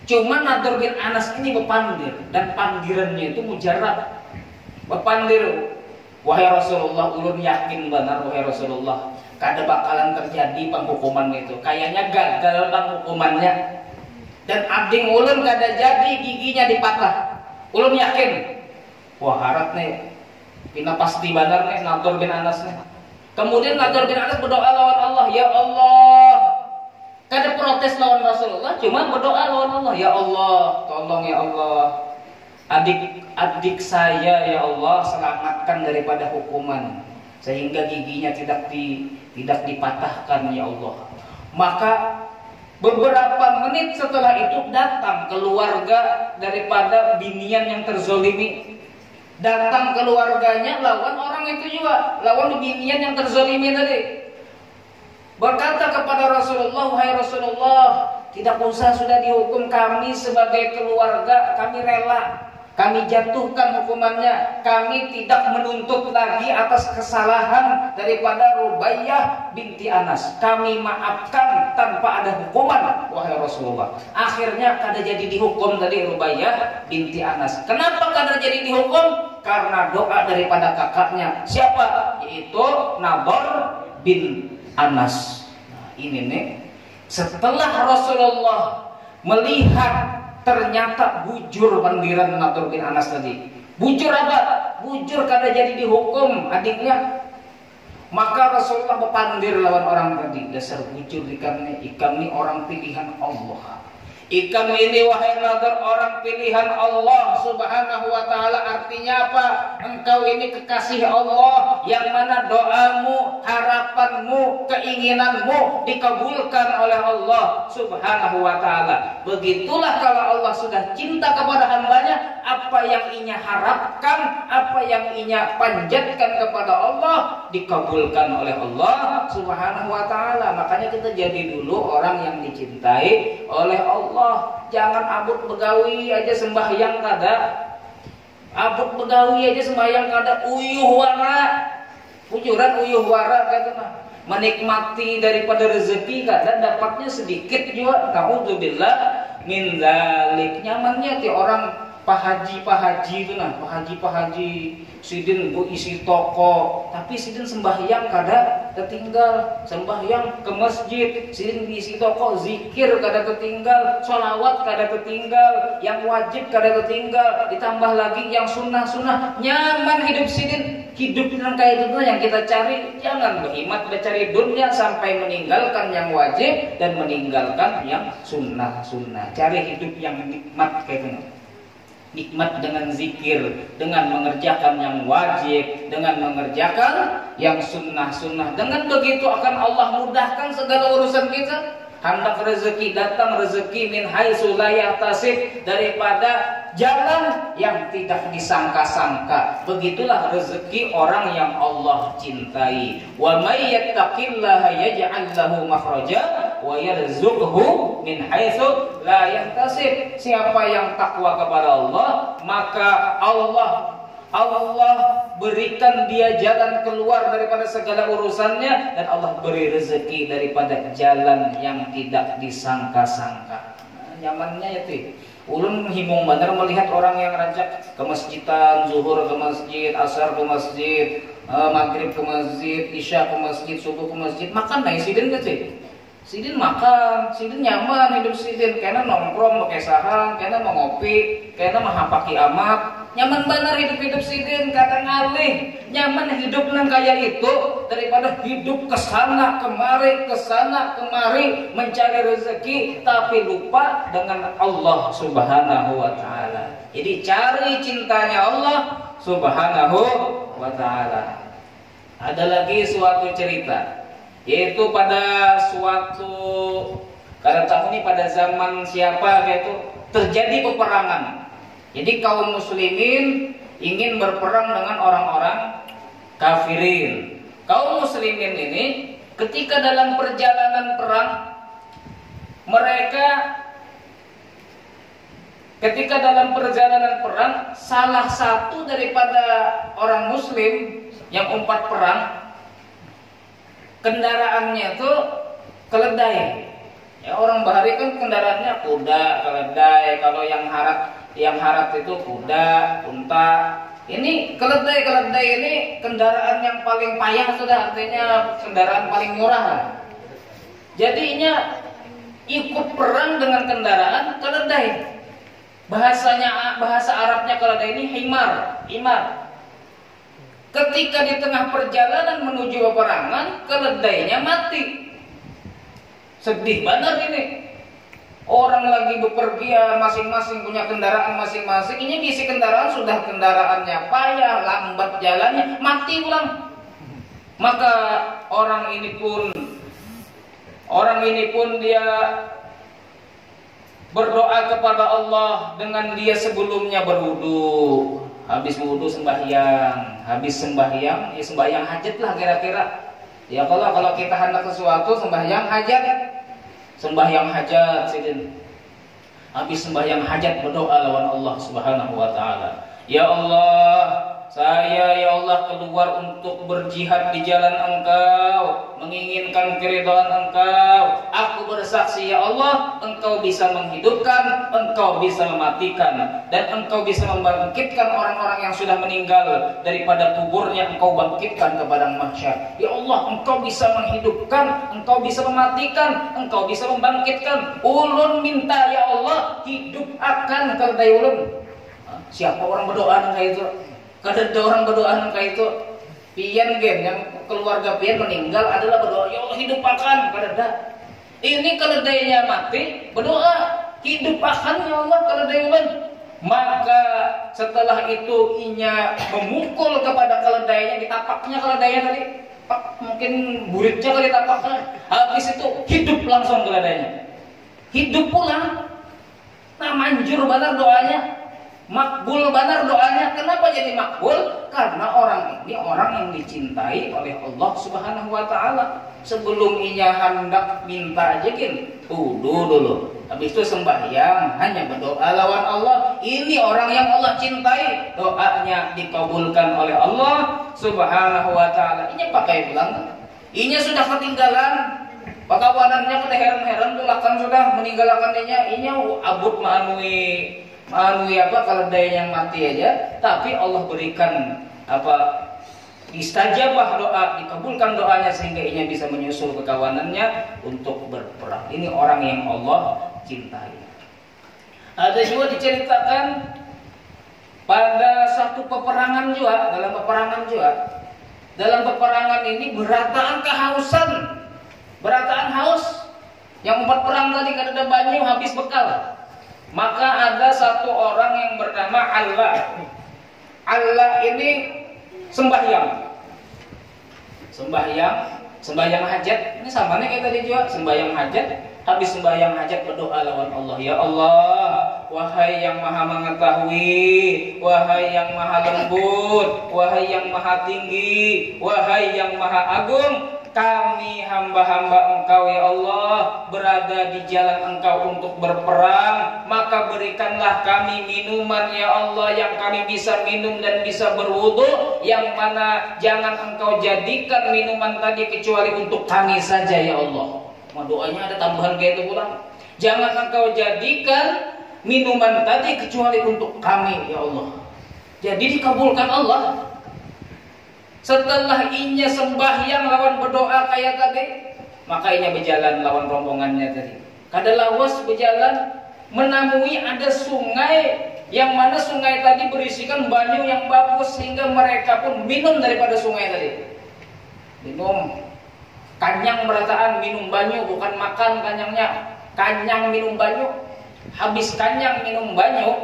Cuma Nadhr bin Anas ini berpandir, dan pandirannya itu mujarab. Berpandir, wahai Rasulullah, ulun yakin benar wahai Rasulullah, kada bakalan terjadi penghukuman itu. Kayaknya gagal penghukumannya. Dan ading ulun kada jadi giginya dipatah. Ulun yakin. Wah harap nih. Pina pasti benar nih Nadhr bin Anas nih. Kemudian Nadhr bin Anas berdoa lawan Allah, ya Allah. Kada protes lawan Rasulullah, cuma berdoa lawan Allah, ya Allah, tolong ya Allah. Adik saya ya Allah selamatkan daripada hukuman sehingga giginya tidak dipatahkan ya Allah. Maka beberapa menit setelah itu datang keluarga daripada binian yang terzolimi. Datang keluarganya lawan orang itu juga, lawan binian yang terzolimi tadi. Berkata kepada Rasulullah, "Wahai Rasulullah, tidak usah sudah dihukum, kami sebagai keluarga, kami rela. Kami jatuhkan hukumannya. Kami tidak menuntut lagi atas kesalahan daripada Rubaiyah binti Anas. Kami maafkan tanpa ada hukuman, wahai Rasulullah." Akhirnya kada jadi dihukum tadi Rubaiyah binti Anas. Kenapa kada jadi dihukum? Karena doa daripada kakaknya. Siapa? Yaitu Nadhr bin Anas. Nah, ini nih, setelah Rasulullah melihat ternyata bujur pandiran Nadhr bin Anas tadi. Bujur apa? Bujur kada jadi dihukum adiknya. Maka Rasulullah berpandir lawan orang tadi. Dasar bujur ikam ni orang pilihan Allah. Ikam ini wahai Nadhr orang pilihan Allah subhanahu wa ta'ala. Artinya apa? Engkau ini kekasih Allah, yang mana doamu, harapanmu, keinginanmu dikabulkan oleh Allah subhanahu wa ta'ala. Begitulah kalau Allah sudah cinta kepada hambanya, apa yang inya harapkan, apa yang inya panjatkan kepada Allah dikabulkan oleh Allah subhanahu wa ta'ala. Makanya kita jadi dulu orang yang dicintai oleh Allah. Jangan abut begawi aja sembahyang kada. Abut begawi aja sembahyang kada, uyuh wara. Ujuran uyuh wara kata mah. Menikmati daripada rezeki kada dapatnya sedikit juga. Naudzubillah min dzalik. Nyamannya ti orang pahaji itu nah, pahaji sidin bu isi toko, tapi sidin sembahyang kada tertinggal, sembahyang ke masjid, sidin isi toko, zikir kada tertinggal, sholawat kada tertinggal, yang wajib kada tertinggal, ditambah lagi yang sunnah, nyaman hidup sidin. Hidup dengan kayak itu yang kita cari. Jangan berkhidmat mencari dunia sampai meninggalkan yang wajib dan meninggalkan yang sunnah. Cari hidup yang nikmat kayak gitu. Nikmat dengan zikir, dengan mengerjakan yang wajib, dengan mengerjakan yang sunnah. Dengan begitu akan Allah mudahkan segala urusan kita. Hendak rezeki datang, rezeki min haitsu la yahtasib, daripada jalan yang tidak disangka-sangka. Begitulah rezeki orang yang Allah cintai. Wa may yattaqillaha yaj'al lahu makhraja wa yarzuqhu min haitsu la yahtasib. Siapa yang takwa kepada Allah, maka Allah berikan dia jalan keluar daripada segala urusannya, dan Allah beri rezeki daripada jalan yang tidak disangka-sangka. Nah, nyamannya itu. Ulun himung benar melihat orang yang rajak ke masjidan, zuhur ke masjid, asar ke masjid, maghrib ke masjid, isya ke masjid, subuh ke masjid. Makan naik sidin ke sih? Sidin makan, sidin nyaman hidup sidin. Karena nongkrong pakai sahang, karena mau ngopi, karena mahapaki amat. Nyaman benar hidup sidin, kata ngalih. Nyaman hidup nang kaya itu daripada hidup kesana kemari mencari rezeki tapi lupa dengan Allah subhanahu wa ta'ala. Jadi cari cintanya Allah subhanahu wa ta'ala. Ada lagi suatu cerita, yaitu pada suatu kada tahu ini pada zaman siapa, yaitu terjadi peperangan. Jadi kaum muslimin ingin berperang dengan orang-orang kafirin. Kaum muslimin ini ketika dalam perjalanan perang, salah satu daripada orang muslim yang umpat perang, kendaraannya itu keledai. Ya, orang bahari kan kendaraannya kuda, keledai. Kalau yang harat itu kuda, unta. Ini keledai ini kendaraan yang paling payah sudah, artinya kendaraan paling murah. Jadinya ikut perang dengan kendaraan keledai. Bahasa Arabnya keledai ini himar. Ketika di tengah perjalanan menuju peperangan, keledainya mati. Sedih banget ini. Orang lagi bepergian, masing-masing punya kendaraan masing-masing. Ini isi kendaraan sudah kendaraannya payah, lambat jalannya, mati ulang. Maka orang ini pun dia berdoa kepada Allah dengan dia sebelumnya berwudu. Habis wudu sembahyang, habis sembahyang, ya sembahyang hajat lah kira-kira. Ya kalau kita hendak sesuatu sembahyang hajat, sidin. Habis sembahyang hajat berdoa lawan Allah Subhanahu wa taala. Ya Allah, saya ya Allah keluar untuk berjihad di jalan Engkau, menginginkan keridhaan Engkau. Aku bersaksi ya Allah, Engkau bisa menghidupkan, Engkau bisa mematikan, dan Engkau bisa membangkitkan orang-orang yang sudah meninggal daripada kuburnya. Engkau bangkitkan ke padang mahsyar. Ya Allah, Engkau bisa menghidupkan, Engkau bisa mematikan, Engkau bisa membangkitkan. Ulun minta ya Allah, hidup akan keledai ulun. Siapa orang berdoa kayak itu? Kada orang berdoa kayak itu. Pian gen yang keluarga pian meninggal adalah berdoa, ya Allah hidup akan. Kada. Ini keledainya mati, berdoa hidup akan ya Allah keledai ulun. Maka setelah itu inya memukul kepada keledainya, ditapaknya keledainya tadi. Mungkin buritnya kali tapaknya. Habis itu hidup langsung keledainya. Hidup pulang. Nah manjur benar doanya. Makbul benar doanya. Kenapa jadi makbul? Karena orang ini orang yang dicintai oleh Allah Subhanahu wa taala. Sebelum inya hendak minta aja wudu dulu. Habis itu sembahyang, hanya berdoa lawan Allah. Ini orang yang Allah cintai, doanya dikabulkan oleh Allah Subhanahu wa taala. Inya pakai pulang. Inya sudah ketinggalan. Pakawanannya pada heran-heran tulakan sudah meninggalkan inya abut manui keledai yang mati aja, tapi Allah berikan istajabah doa, dikabulkan doanya sehingga ia bisa menyusul ke kawanannya untuk berperang. Ini orang yang Allah cintai. Ada juga diceritakan pada satu peperangan juga, dalam peperangan ini berataan kehausan, berataan haus. Yang empat perang tadi kada ada banyu, habis bekal. Maka ada satu orang yang bernama Allah ini sembahyang hajat. Ini sama nih kayak tadi juga, sembahyang hajat. Habis sembahyang hajat berdoa lawan Allah. Ya Allah, wahai yang maha mengetahui, wahai yang maha lembut, wahai yang maha tinggi, wahai yang maha agung, kami hamba-hamba Engkau ya Allah berada di jalan Engkau untuk berperang, maka berikanlah kami minuman ya Allah yang kami bisa minum dan bisa berwudu, yang mana jangan Engkau jadikan minuman tadi kecuali untuk kami saja ya Allah. Doanya ada tambahan kayak itu pulang. Jangan Engkau jadikan minuman tadi kecuali untuk kami ya Allah. Jadi dikabulkan Allah. Setelah inya sembahyang lawan berdoa kayak tadi, maka inya berjalan lawan rombongannya tadi. Kada lawas berjalan menemui ada sungai, yang mana sungai tadi berisikan banyu yang bagus sehingga mereka pun minum daripada sungai tadi. Minum kanyang berataan, minum banyu, bukan makan kanyangnya. Kanyang minum banyu. Habis kanyang minum banyu,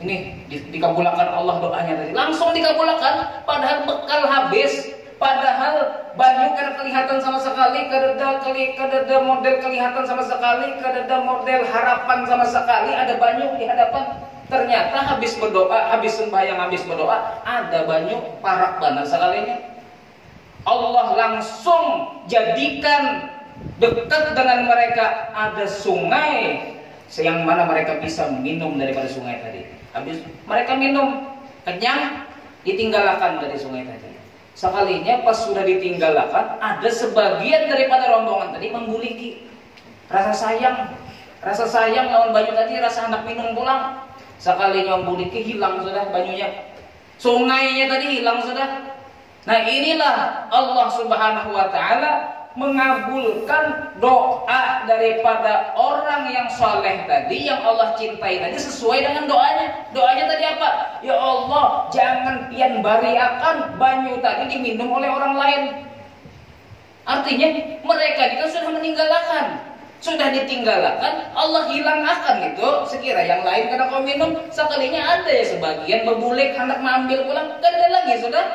ini dikabulkan Allah doanya tadi. Langsung dikabulkan, padahal bekal habis, padahal banyu kada kelihatan sama sekali, kada ada model kelihatan sama sekali, kada ada model harapan sama sekali, ada banyu di hadapan. Ternyata habis berdoa, habis sembahyang, habis berdoa, ada banyu parak benar sekalinya. Allah langsung jadikan dekat dengan mereka ada sungai yang mana mereka bisa minum daripada sungai tadi. Habis mereka minum kenyang, ditinggalkan dari sungai tadi. Sekalinya pas sudah ditinggalkan, ada sebagian daripada rombongan tadi mengguliki. Rasa sayang lawan banyu tadi, rasa hendak minum pulang. Sekalinya mengguliki, hilang sudah banyunya. Sungainya tadi hilang sudah. Nah, inilah Allah Subhanahu wa taala mengabulkan doa daripada orang yang soleh tadi, yang Allah cintai tadi, sesuai dengan doanya. Doanya tadi apa? Ya Allah, jangan pian bariakan banyu tadi diminum oleh orang lain. Artinya mereka itu sudah meninggalkan, sudah ditinggalkan, Allah hilangkan itu. Sekira yang lain kada kau minum, sekalinya ada ya sebagian berbulek hendak mengambil pulang, kan ada lagi sudah.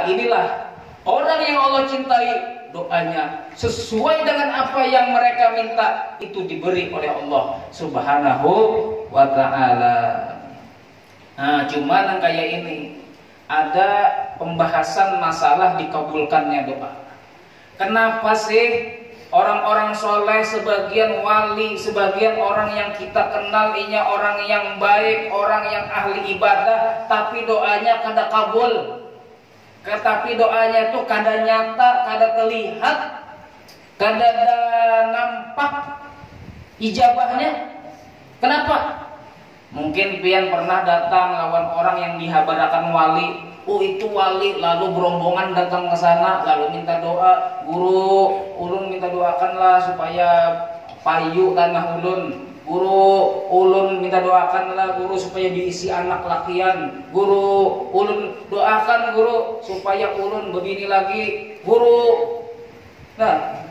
Inilah orang yang Allah cintai, doanya sesuai dengan apa yang mereka minta, itu diberi oleh Allah Subhanahu wa ta'ala. Cuman yang kayak ini ada pembahasan masalah dikabulkannya doa. Kenapa sih orang-orang soleh, sebagian wali, sebagian orang yang kita kenal inya orang yang baik, orang yang ahli ibadah, tapi doanya kada kabul? Tetapi doanya itu kada nyata, kada terlihat, kada nampak ijabahnya. Kenapa? Mungkin pian pernah datang lawan orang yang dihabarakan wali. Itu wali, lalu berombongan datang ke sana, lalu minta doa. Guru, ulun minta doakanlah supaya payu tanah ulun. Guru, ulun minta doakanlah guru supaya diisi anak lakian. Guru, ulun doakan guru supaya ulun begini lagi. Guru. Nah,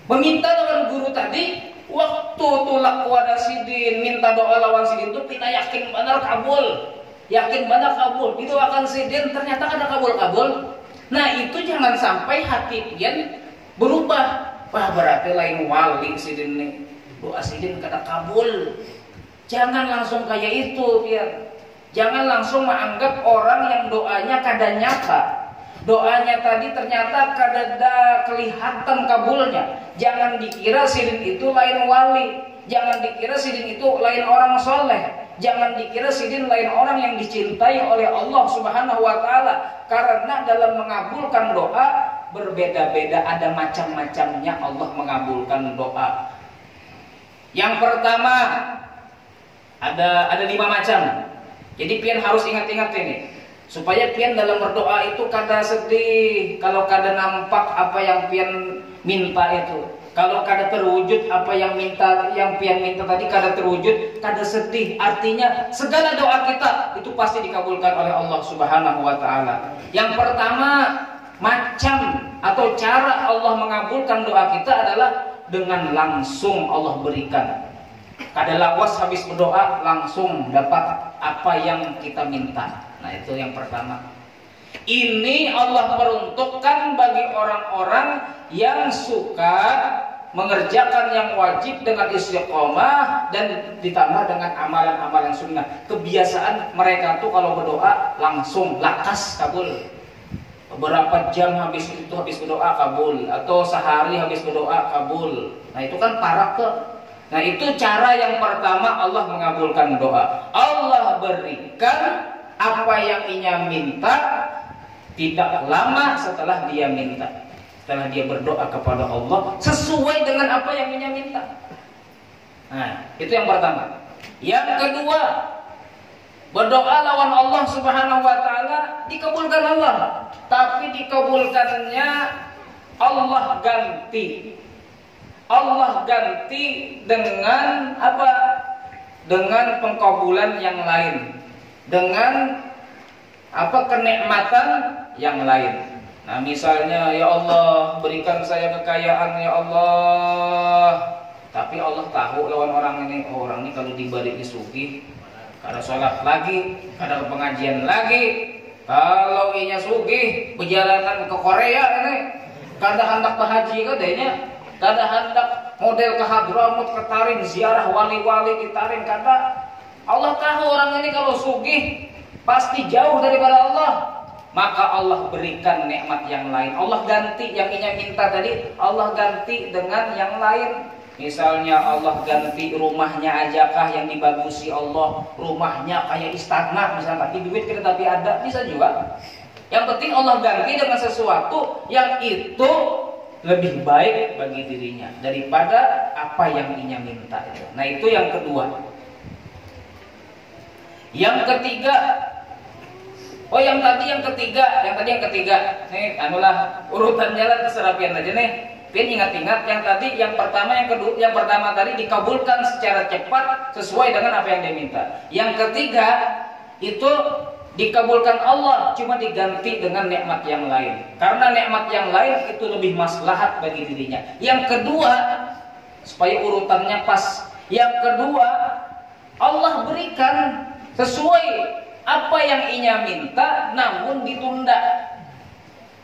meminta lawan guru tadi, waktu tulak wadah sidin minta doa lawan sidin itu kita yakin benar kabul. Yakin benar kabul. Didoakan sidin ternyata ada kabul-kabul. Nah, itu jangan sampai hati pian berubah. Wah, berarti lain wali sidin nih. Doa sidin kada kabul. Jangan langsung kayak itu, biar jangan langsung menganggap orang yang doanya kada nyata. Doanya tadi ternyata kada kelihatan kabulnya. Jangan dikira sidin itu lain wali. Jangan dikira sidin itu lain orang soleh. Jangan dikira sidin lain orang yang dicintai oleh Allah Subhanahu wa ta'ala. Karena dalam mengabulkan doa berbeda-beda, ada macam-macamnya Allah mengabulkan doa. Yang pertama ada 5 macam. Jadi pian harus ingat-ingat ini supaya pian dalam berdoa itu kada sedih kalau kada nampak apa yang pian minta itu. Kalau kada terwujud apa yang pian minta tadi kada terwujud, kada sedih. Artinya segala doa kita itu pasti dikabulkan oleh Allah Subhanahu wa taala. Yang pertama macam atau cara Allah mengabulkan doa kita adalah dengan langsung Allah berikan. Kada lawas habis berdoa langsung dapat apa yang kita minta. Nah, itu yang pertama. Ini Allah peruntukkan bagi orang-orang yang suka mengerjakan yang wajib dengan istiqomah dan ditambah dengan amalan-amalan sunnah. Kebiasaan mereka tuh kalau berdoa langsung lakas kabul. Beberapa jam habis berdoa kabul, atau sehari habis berdoa kabul. Nah, itu kan parah ke. Nah, itu cara yang pertama Allah mengabulkan doa. Allah berikan apa yang inya minta tidak lama setelah dia minta. Setelah dia berdoa kepada Allah sesuai dengan apa yang inya minta. Nah, itu yang pertama. Yang kedua, berdoa lawan Allah Subhanahu wa ta'ala dikabulkan Allah. Tapi dikabulkannya Allah ganti. Allah ganti dengan apa? Dengan pengkabulan yang lain. Dengan apa? Kenikmatan yang lain. Nah, misalnya, ya Allah berikan saya kekayaan ya Allah. Tapi Allah tahu lawan orang ini, orang ini kalau diberi sugih, kada sholat lagi, kada pengajian lagi. Kalau inya sugih perjalanan ke Korea ini, kada hendak berhaji kadanya, kada hendak model ke Hadramut, ke Tarim, ziarah wali-wali di Tarim, kada. Allah tahu orang ini kalau sugih pasti jauh daripada Allah. Maka Allah berikan nikmat yang lain. Allah ganti yang inya minta tadi, Allah ganti dengan yang lain. Misalnya Allah ganti rumahnya ajakah yang dibagusi Allah, rumahnya kayak istana misalnya, tapi duit kita tapi ada, bisa juga. Yang penting Allah ganti dengan sesuatu yang itu lebih baik bagi dirinya daripada apa yang inya minta itu. Nah, itu yang kedua. Yang ketiga, Oh yang tadi yang ketiga. Nih anulah urutan jalan terserah pian aja nih. Pian ingat-ingat yang tadi, yang pertama, yang kedua, yang pertama tadi dikabulkan secara cepat sesuai dengan apa yang dia minta. Yang ketiga itu dikabulkan Allah, cuma diganti dengan nikmat yang lain. Karena nikmat yang lain itu lebih maslahat bagi dirinya. Yang kedua, supaya urutannya pas. Yang kedua, Allah berikan sesuai apa yang Inya minta, namun ditunda.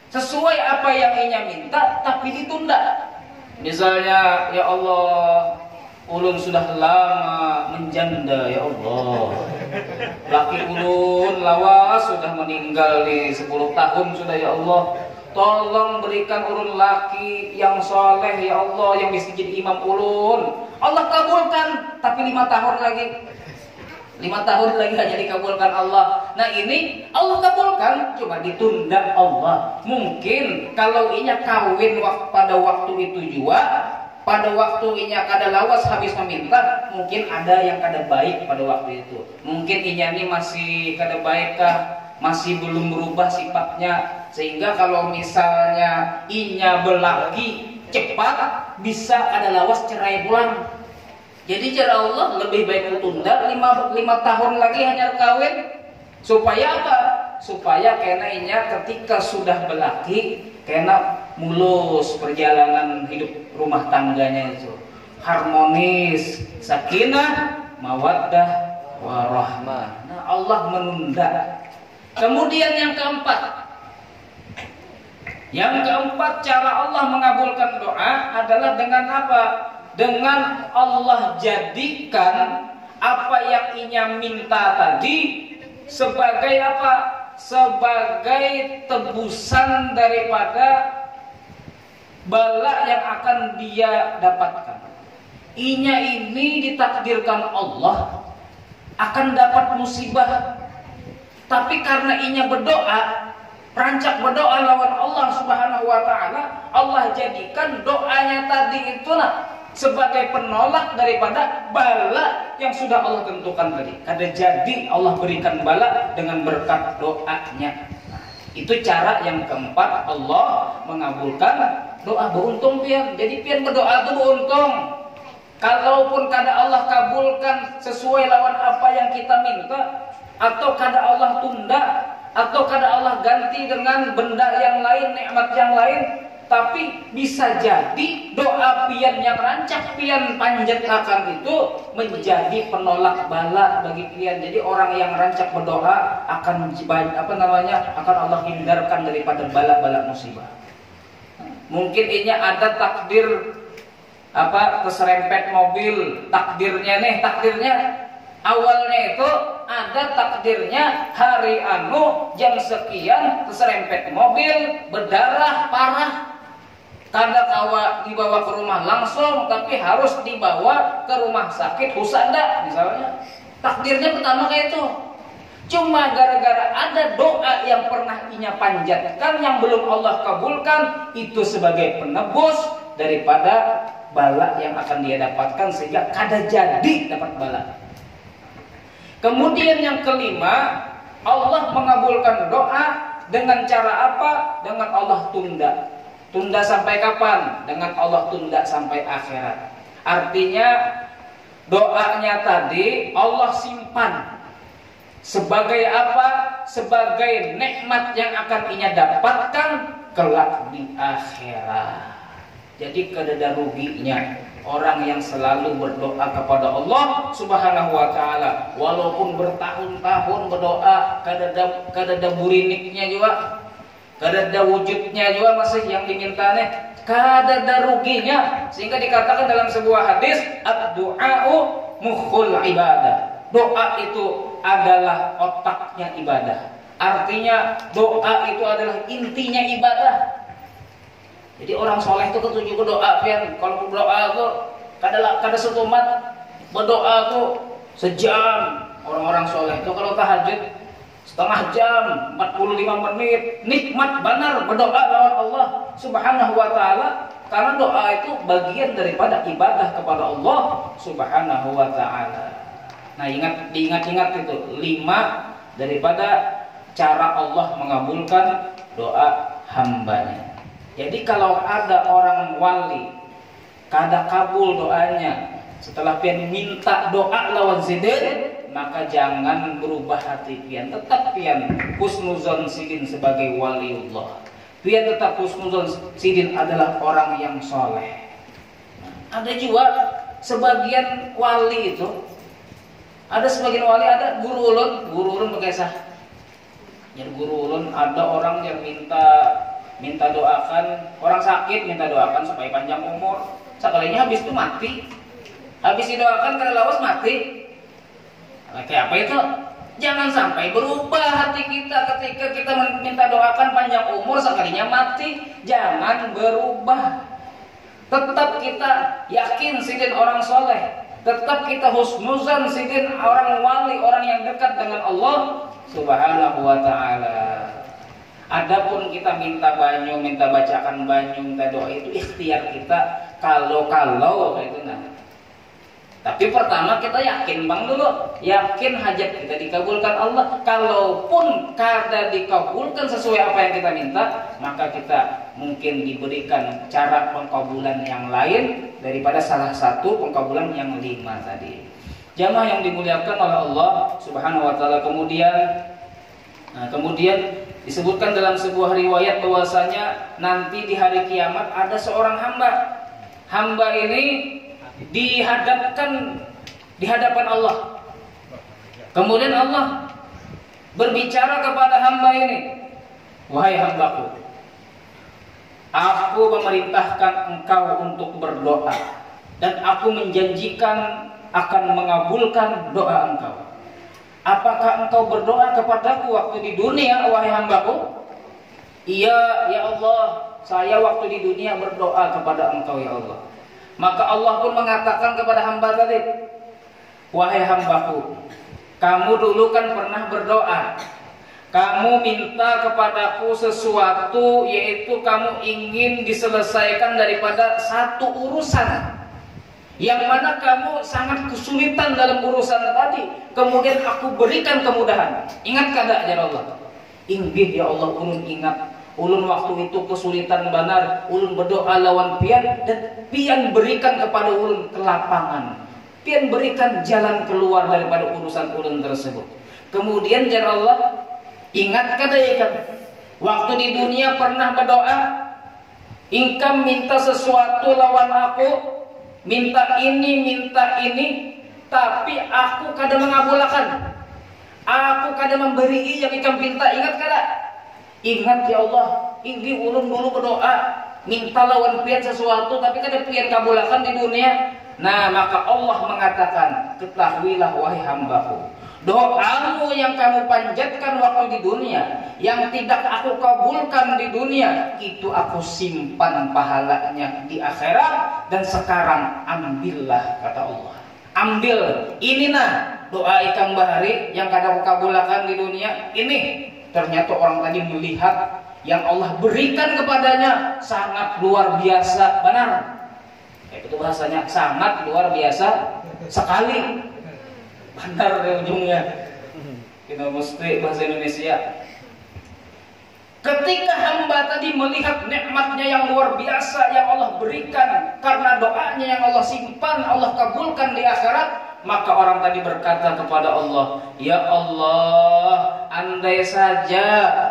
Sesuai apa yang Inya minta, tapi ditunda. Misalnya, ya Allah, ulun sudah lama menjanda, ya Allah. Laki ulun lawas sudah meninggal nih 10 tahun sudah, ya Allah. Tolong berikan ulun laki yang soleh, ya Allah, yang bisa jadi imam ulun. Allah kabulkan, tapi 5 tahun lagi. 5 tahun lagi hanya dikabulkan Allah. Nah ini Allah kabulkan, cuma ditunda Allah. Mungkin kalau Inya kawin pada waktu itu juga, pada waktu Inya kada lawas habis meminta, mungkin ada yang kada baik pada waktu itu. Mungkin Inya ini masih kada baik kah, masih belum berubah sifatnya, sehingga kalau misalnya Inya berlaki cepat, bisa kada lawas cerai pulang. Jadi cara Allah lebih baik tunda 5 tahun lagi hanya kawin. Supaya apa? Supaya kena Inya ketika sudah berlaki, kena mulus perjalanan hidup rumah tangganya itu harmonis, sakinah, mawaddah, warahmah. Nah Allah menunda. Kemudian yang keempat, cara Allah mengabulkan doa adalah dengan apa? Dengan Allah jadikan apa yang Inya minta tadi sebagai apa? Sebagai tebusan daripada bala yang akan dia dapatkan. Inya ini ditakdirkan Allah akan dapat musibah, tapi karena Inya berdoa, rancak berdoa lawan Allah Subhanahu wa taala, Allah jadikan doanya tadi itulah sebagai penolak daripada bala yang sudah Allah tentukan tadi. Kada jadi Allah berikan bala dengan berkat doanya. Itu cara yang keempat Allah mengabulkan doa. Beruntung pian. Jadi pian berdoa itu beruntung. Kalaupun kada Allah kabulkan sesuai lawan apa yang kita minta, atau kada Allah tunda, atau kada Allah ganti dengan benda yang lain, nikmat yang lain, tapi bisa jadi doa pian yang rancak pian panjatkan itu menjadi penolak bala bagi pian. Jadi orang yang rancak berdoa akan akan Allah hindarkan daripada bala-bala musibah. Mungkin ini ada takdir keserempet mobil, takdirnya awalnya itu ada takdirnya hari jam sekian keserempet mobil, berdarah parah. Kada kawa dibawa ke rumah langsung, tapi harus dibawa ke rumah sakit Husada misalnya. Takdirnya pertama kayak itu. Cuma gara-gara ada doa yang pernah Inya panjatkan yang belum Allah kabulkan, itu sebagai penebus daripada bala yang akan dia dapatkan, sehingga kada jadi dapat bala. Kemudian yang kelima, Allah mengabulkan doa dengan cara apa? Dengan Allah tunda. Tunda sampai kapan? Dengan Allah tunda sampai akhirat. Artinya doanya tadi Allah simpan sebagai apa? Sebagai nikmat yang akan Inya dapatkan kelak di akhirat. Jadi kada ruginya orang yang selalu berdoa kepada Allah Subhanahu wa taala, walaupun bertahun-tahun berdoa, kada buriniknya juga, kada ada wujudnya juga masih yang dimintanya, kada ada ruginya. Sehingga dikatakan dalam sebuah hadis, ad-du'a'u mukhul ibadah. Doa itu adalah otaknya ibadah. Artinya doa itu adalah intinya ibadah. Jadi orang soleh itu ketujuh berdoa pian. Kalau berdoa itu kada setumat berdoa itu sejam. Orang-orang soleh itu kalau tahajud setengah jam, 45 menit, nikmat benar berdoa lawan Allah Subhanahu wa taala, karena doa itu bagian daripada ibadah kepada Allah Subhanahu wa taala. Nah, diingat-ingat itu 5 daripada cara Allah mengabulkan doa hambanya. Jadi kalau ada orang wali kada kabul doanya setelah pian minta doa lawan zidin, maka jangan berubah hati pian, tetap pian husnuzon sidin sebagai waliullah. Pian tetap husnuzon sidin adalah orang yang soleh. Ada juga sebagian wali itu, ada sebagian wali, ada guru ulun bekesah. Jadi guru ulun ada orang yang minta doakan, orang sakit minta doakan supaya panjang umur. Sekalinya habis itu mati. Habis didoakan karena lawas mati. Kayak apa itu? Jangan sampai berubah hati kita ketika kita minta doakan panjang umur, sekalinya mati. Jangan berubah. Tetap kita yakin sidin orang soleh. Tetap kita husnuzan sidin orang wali, orang yang dekat dengan Allah Subhanahu wa ta'ala. Adapun kita minta banyu, minta bacakan banyu, minta doa, itu ikhtiar kita. Kalau itu nah. Tapi pertama kita yakin bang dulu, yakin hajat kita dikabulkan Allah. Kalaupun kada dikabulkan sesuai apa yang kita minta, maka kita mungkin diberikan cara pengkabulan yang lain daripada salah satu pengkabulan yang 5 tadi. Jamaah yang dimuliakan oleh Allah Subhanahu wa ta'ala. Kemudian disebutkan dalam sebuah riwayat bahwasanya nanti di hari kiamat ada seorang hamba. Hamba ini dihadapkan di hadapan Allah. Kemudian Allah berbicara kepada hamba ini, wahai hambaku, aku memerintahkan engkau untuk berdoa dan aku menjanjikan akan mengabulkan doa engkau. Apakah engkau berdoa kepadaku waktu di dunia, wahai hambaku? Iya, ya Allah, saya waktu di dunia berdoa kepada engkau, ya Allah. Maka Allah pun mengatakan kepada hamba tadi, wahai hambaku, kamu dulu kan pernah berdoa. Kamu minta kepadaku sesuatu, yaitu kamu ingin diselesaikan daripada satu urusan yang mana kamu sangat kesulitan dalam urusan tadi. Kemudian aku berikan kemudahan. Ingat kada ya Allah? Inggih ya Allah, ulun ingat. Ulun waktu itu kesulitan benar, ulun berdoa lawan pian dan pian berikan kepada ulun kelapangan. Pian berikan jalan keluar daripada urusan ulun tersebut. Kemudian ya Allah, ingat kada ya, waktu di dunia pernah berdoa, engkau minta sesuatu lawan aku, minta ini, tapi aku kada mengabulkan. Aku kada memberi yang engkau minta, ingat kada? Ingat ya Allah, ini ulun dulu berdoa minta lawan pian sesuatu tapi kada pian kabulakan di dunia. Nah, maka Allah mengatakan, ketahuilah wahai hambaku, doamu yang kamu panjatkan waktu di dunia, yang tidak aku kabulkan di dunia, itu aku simpan pahalanya di akhirat. Dan sekarang ambillah, kata Allah, ambil ini nah doa ikang bahari yang kada aku kabulkan di dunia ini. Ternyata orang tadi melihat yang Allah berikan kepadanya sangat luar biasa, benar. Itu bahasanya sangat luar biasa sekali, benar ya ujungnya. Kita mesti bahasa Indonesia. Ketika hamba tadi melihat nikmatnya yang luar biasa yang Allah berikan karena doanya yang Allah simpan, Allah kabulkan di akhirat, maka orang tadi berkata kepada Allah, ya Allah, andai saja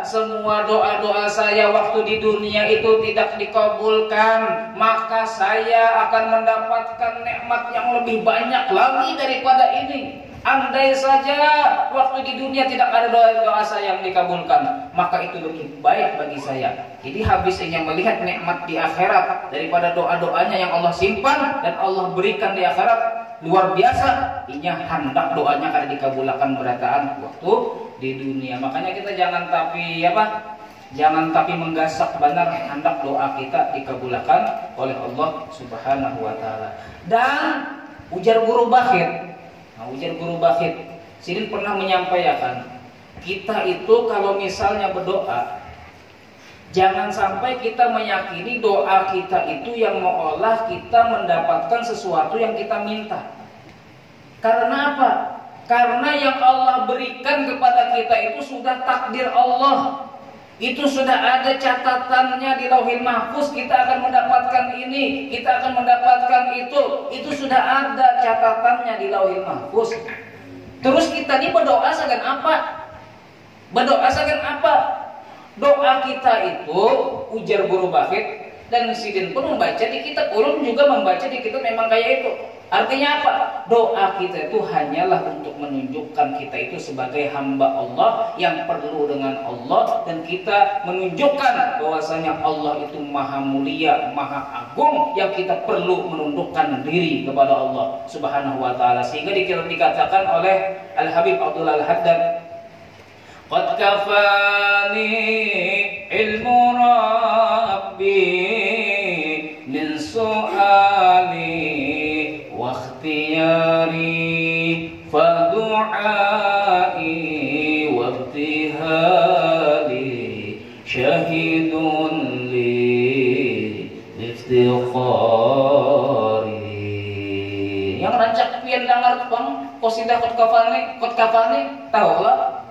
semua doa-doa saya waktu di dunia itu tidak dikabulkan, maka saya akan mendapatkan nikmat yang lebih banyak lagi daripada ini. Andai saja waktu di dunia tidak ada doa-doa saya yang dikabulkan, maka itu lebih baik bagi saya. Jadi habisnya melihat nikmat di akhirat daripada doa-doanya yang Allah simpan dan Allah berikan di akhirat, luar biasa. Inya hendak doanya kada dikabulkan berataan waktu di dunia. Makanya kita jangan tapi menggasak benar, hendak doa kita dikabulkan oleh Allah Subhanahu wa ta'ala. Dan ujar guru Bakhit, Sidin pernah menyampaikan, kita itu kalau misalnya berdoa, jangan sampai kita meyakini doa kita itu yang mengolah kita mendapatkan sesuatu yang kita minta. Karena apa? Karena yang Allah berikan kepada kita itu sudah takdir Allah. Itu sudah ada catatannya di Lauhil Mahfuz, kita akan mendapatkan ini, kita akan mendapatkan itu. Itu sudah ada catatannya di Lauhil Mahfuz. Terus kita ini berdoa segan apa? Berdoa segan apa? Doa kita itu, ujar Guru Bafid dan Sidin pun membaca di kitab, ulun juga membaca di kitab memang kayak itu. Artinya apa? Doa kita itu hanyalah untuk menunjukkan kita itu sebagai hamba Allah yang perlu dengan Allah, dan kita menunjukkan bahwasanya Allah itu maha mulia, maha agung, yang kita perlu menundukkan diri kepada Allah Subhanahu wa taala. Sehingga dikatakan oleh Al-Habib Abdullah Al-Haddad, qad kafani ilmu rabbi min su'ali wa ikhtiyari fa du'ai wa ibtihali syahidun li iftikhari. Yang rancak pian dangar bang qasidah qad kafani tahu lah.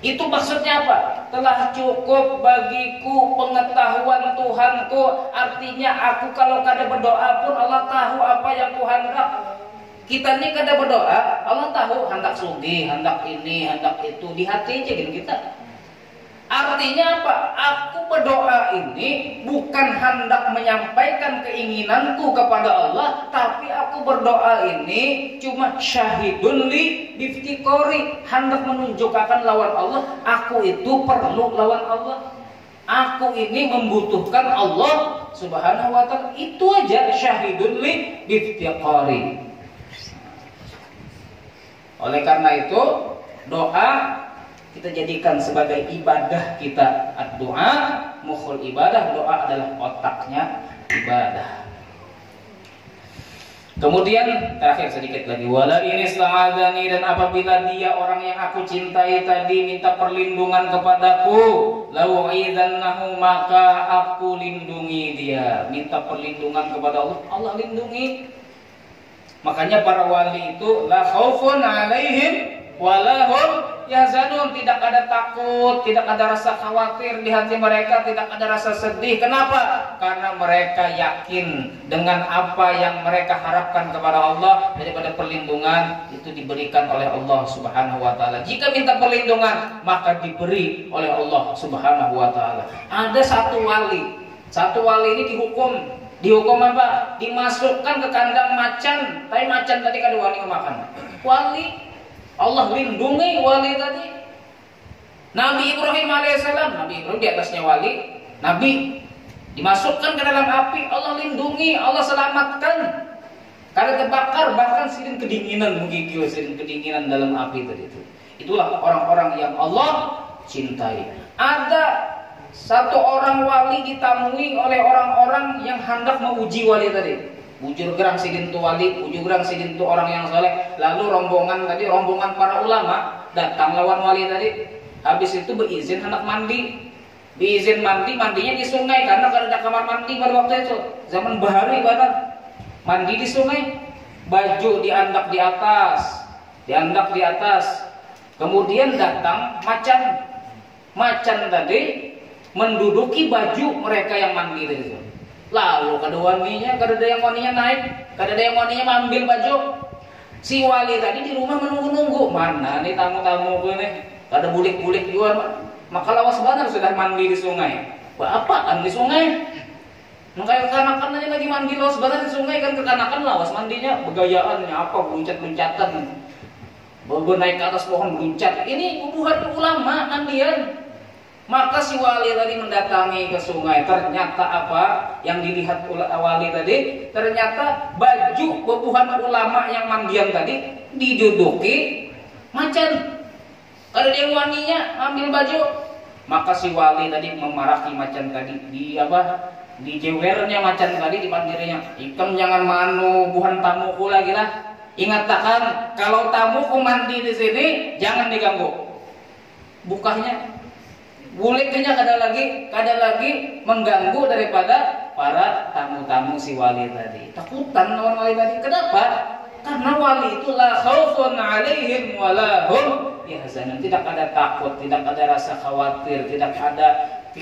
Itu maksudnya apa? Telah cukup bagiku pengetahuan Tuhanku. Artinya aku kalau kada berdoa pun Allah tahu apa yang Tuhan hendak. Kita ini kada berdoa, Allah tahu hendak sugih, hendak ini, hendak itu. Di hati aja gitu kita. Artinya apa? Aku berdoa ini bukan hendak menyampaikan keinginanku kepada Allah, tapi aku berdoa ini cuma syahidun li biftikori, hendak menunjukkan lawan Allah. Aku itu perlu lawan Allah. Aku ini membutuhkan Allah Subhanahu wa ta'ala. Itu aja syahidun li biftikori. Oleh karena itu, doa kita jadikan sebagai ibadah kita. Doa mukhul ibadah, doa adalah otaknya ibadah. Kemudian terakhir sedikit lagi, wala ini ista'adzani, dan apabila dia orang yang aku cintai tadi minta perlindungan kepadaku, lau'idzannahu, maka aku lindungi dia. Minta perlindungan kepada Allah, Allah lindungi. Makanya para wali itu la khaufun 'alaihim walahum yahzanun, tidak ada takut, tidak ada rasa khawatir di hati mereka, tidak ada rasa sedih. Kenapa? Karena mereka yakin dengan apa yang mereka harapkan kepada Allah, daripada perlindungan itu diberikan oleh Allah Subhanahu wa taala. Jika minta perlindungan, maka diberi oleh Allah Subhanahu wa taala. Ada satu wali ini dihukum apa? Dimasukkan ke kandang macan, tapi macan tadi kada wali makan. Wali Allah lindungi wali tadi. Nabi Ibrahim alaihissalam, Nabi Ibrahim di atasnya wali, Nabi dimasukkan ke dalam api, Allah lindungi, Allah selamatkan. Karena terbakar, bahkan sidin kedinginan menggigil, sidin kedinginan dalam api tadi itu. Itulah orang-orang yang Allah cintai. Ada satu orang wali ditamui oleh orang-orang yang hendak menguji wali tadi. Bujur gerang sidin tu wali, bujur gerang sidin tu orang yang soleh. Lalu rombongan para ulama datang lawan wali tadi. Habis itu berizin hendak mandi. Diizin mandinya di sungai karena ada kamar mandi pada waktu itu. Zaman bahari badan. Mandi di sungai, baju diandak di atas. Kemudian datang macan tadi menduduki baju mereka yang mandi tadi. Lalu kada ada yang waninya naik, kada ada yang waninya mengambil baju. Si wali tadi di rumah menunggu-nunggu, mana nih tamu-tamu gue nih, kada bulik-bulik juga. Maka lawas benar sudah mandi di sungai. Apaan di sungai? Makanya kekanakan aja lagi mandi lawas benar di sungai, kan kekanakan lawas mandinya begayaannya apa, beruncat-luncatan, naik ke atas pohon beruncat. Ini bubuhan ulama mandian. Maka si wali tadi mendatangi ke sungai. Ternyata apa yang dilihat wali tadi? Ternyata baju bebuhan ulama yang mandian tadi diduduki macan. Ada yang waninya ambil baju. Maka si wali tadi memarahi macan tadi. Di jewernya macan tadi, di pandirinya. Ikam jangan manu buhan tamuku lagi lah. Ingatkan kalau tamuku mandi di sini jangan diganggu. Bukahnya buleknya kada lagi mengganggu daripada para tamu-tamu si wali tadi. Takutan lawan wali tadi. Kenapa? Karena wali itu la khaufun 'alaihim wa la hum yahzanun. Tidak ada takut, tidak ada rasa khawatir, tidak ada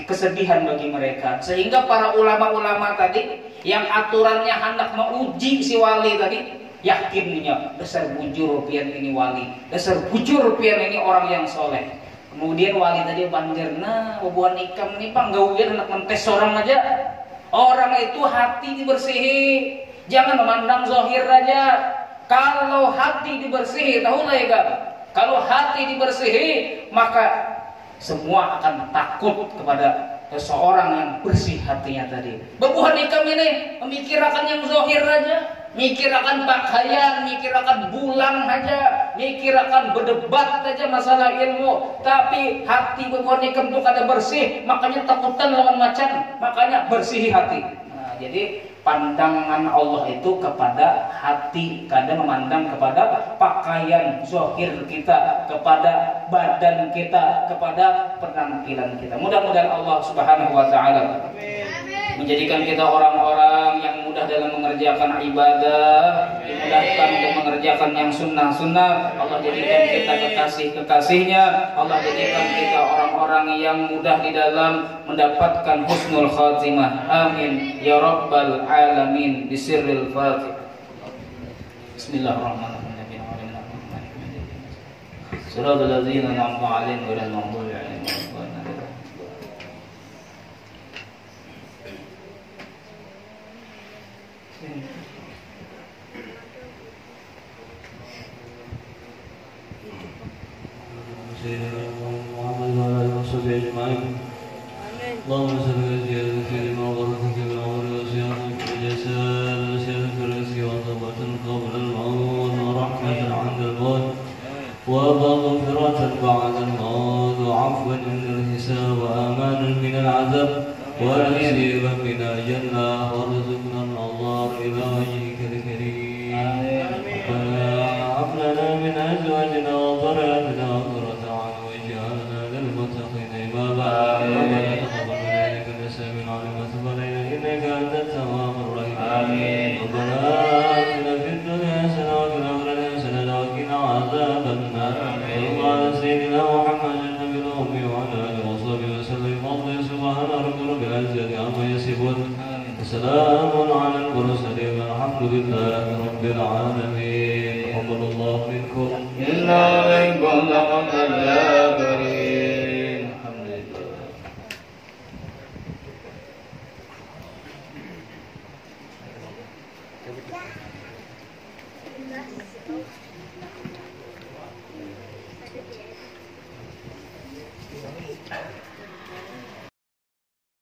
kesedihan bagi mereka. Sehingga para ulama-ulama tadi yang aturannya hendak menguji si wali tadi, yakinnya dasar bujur rupiah ini wali, dasar bujur rupiah ini orang yang soleh. Kemudian wali tadi bandirna bubuhan ikam ini panggauin hendak mentes orang aja. Orang itu hati dibersihi, jangan memandang zahir aja. Kalau hati dibersihi, tahu lah ya, kalau hati dibersihi, maka semua akan takut kepada seseorang yang bersih hatinya tadi. Bebuhan ikam ini memikirkan yang zahir aja, mikirkan pakaian, mikirkan bulan aja, mikirkan berdebat aja masalah ilmu. Tapi hati bebuhan ikam itu kada bersih, makanya takutan lawan macan, makanya bersihi hati. Nah, jadi pandangan Allah itu kepada hati, kadang memandang kepada pakaian zahir kita, kepada badan kita, kepada penampilan kita. Mudah-mudahan Allah Subhanahu wa taala menjadikan kita orang-orang yang mudah dalam mengerjakan ibadah, dimudahkan untuk mengerjakan yang sunnah-sunnah. Allah jadikan kita kekasih-kekasihnya. Allah jadikan kita orang-orang yang mudah di dalam mendapatkan husnul khatimah. Amin ya rabbal alamin. Bisirril Fatihah. Bismillahirrahmanirrahim. Shiratal ladzina an'amta 'alaihim ghairil maghdubi 'alaihim waladdallin. اللهم صل على سيدنا وبارك على وسيرك الجسد وسيرك الرزق وثبات قبل الموت ورحمة عند الموت ومغفرة بعد الموت وعفوا عند الحساب وأمان من العذاب ونصيبا من الجنة وارزقنا النظر إلى وجهك الكريم. ربنا هب لنا من أزواجنا وذرياتنا قرة أعين واجعلنا للمتقين إماما. ربنا تقبل منا إنك أنت السميع العليم وتب علينا إنك أنت التواب الرحيم. ربنا آتنا في الدنيا حسنة وفي الآخرة حسنة وقنا عذاب النار. اللهم على سيدنا محمد النبي الأمي وعلى آله وصحبه وسلم. سبحان ربك العزة عما يصفون وسلام على المرسلين والحمد لله رب العالمين. تقبل الله منكم إنا عليكم لقد الآخرين. الحمد لله.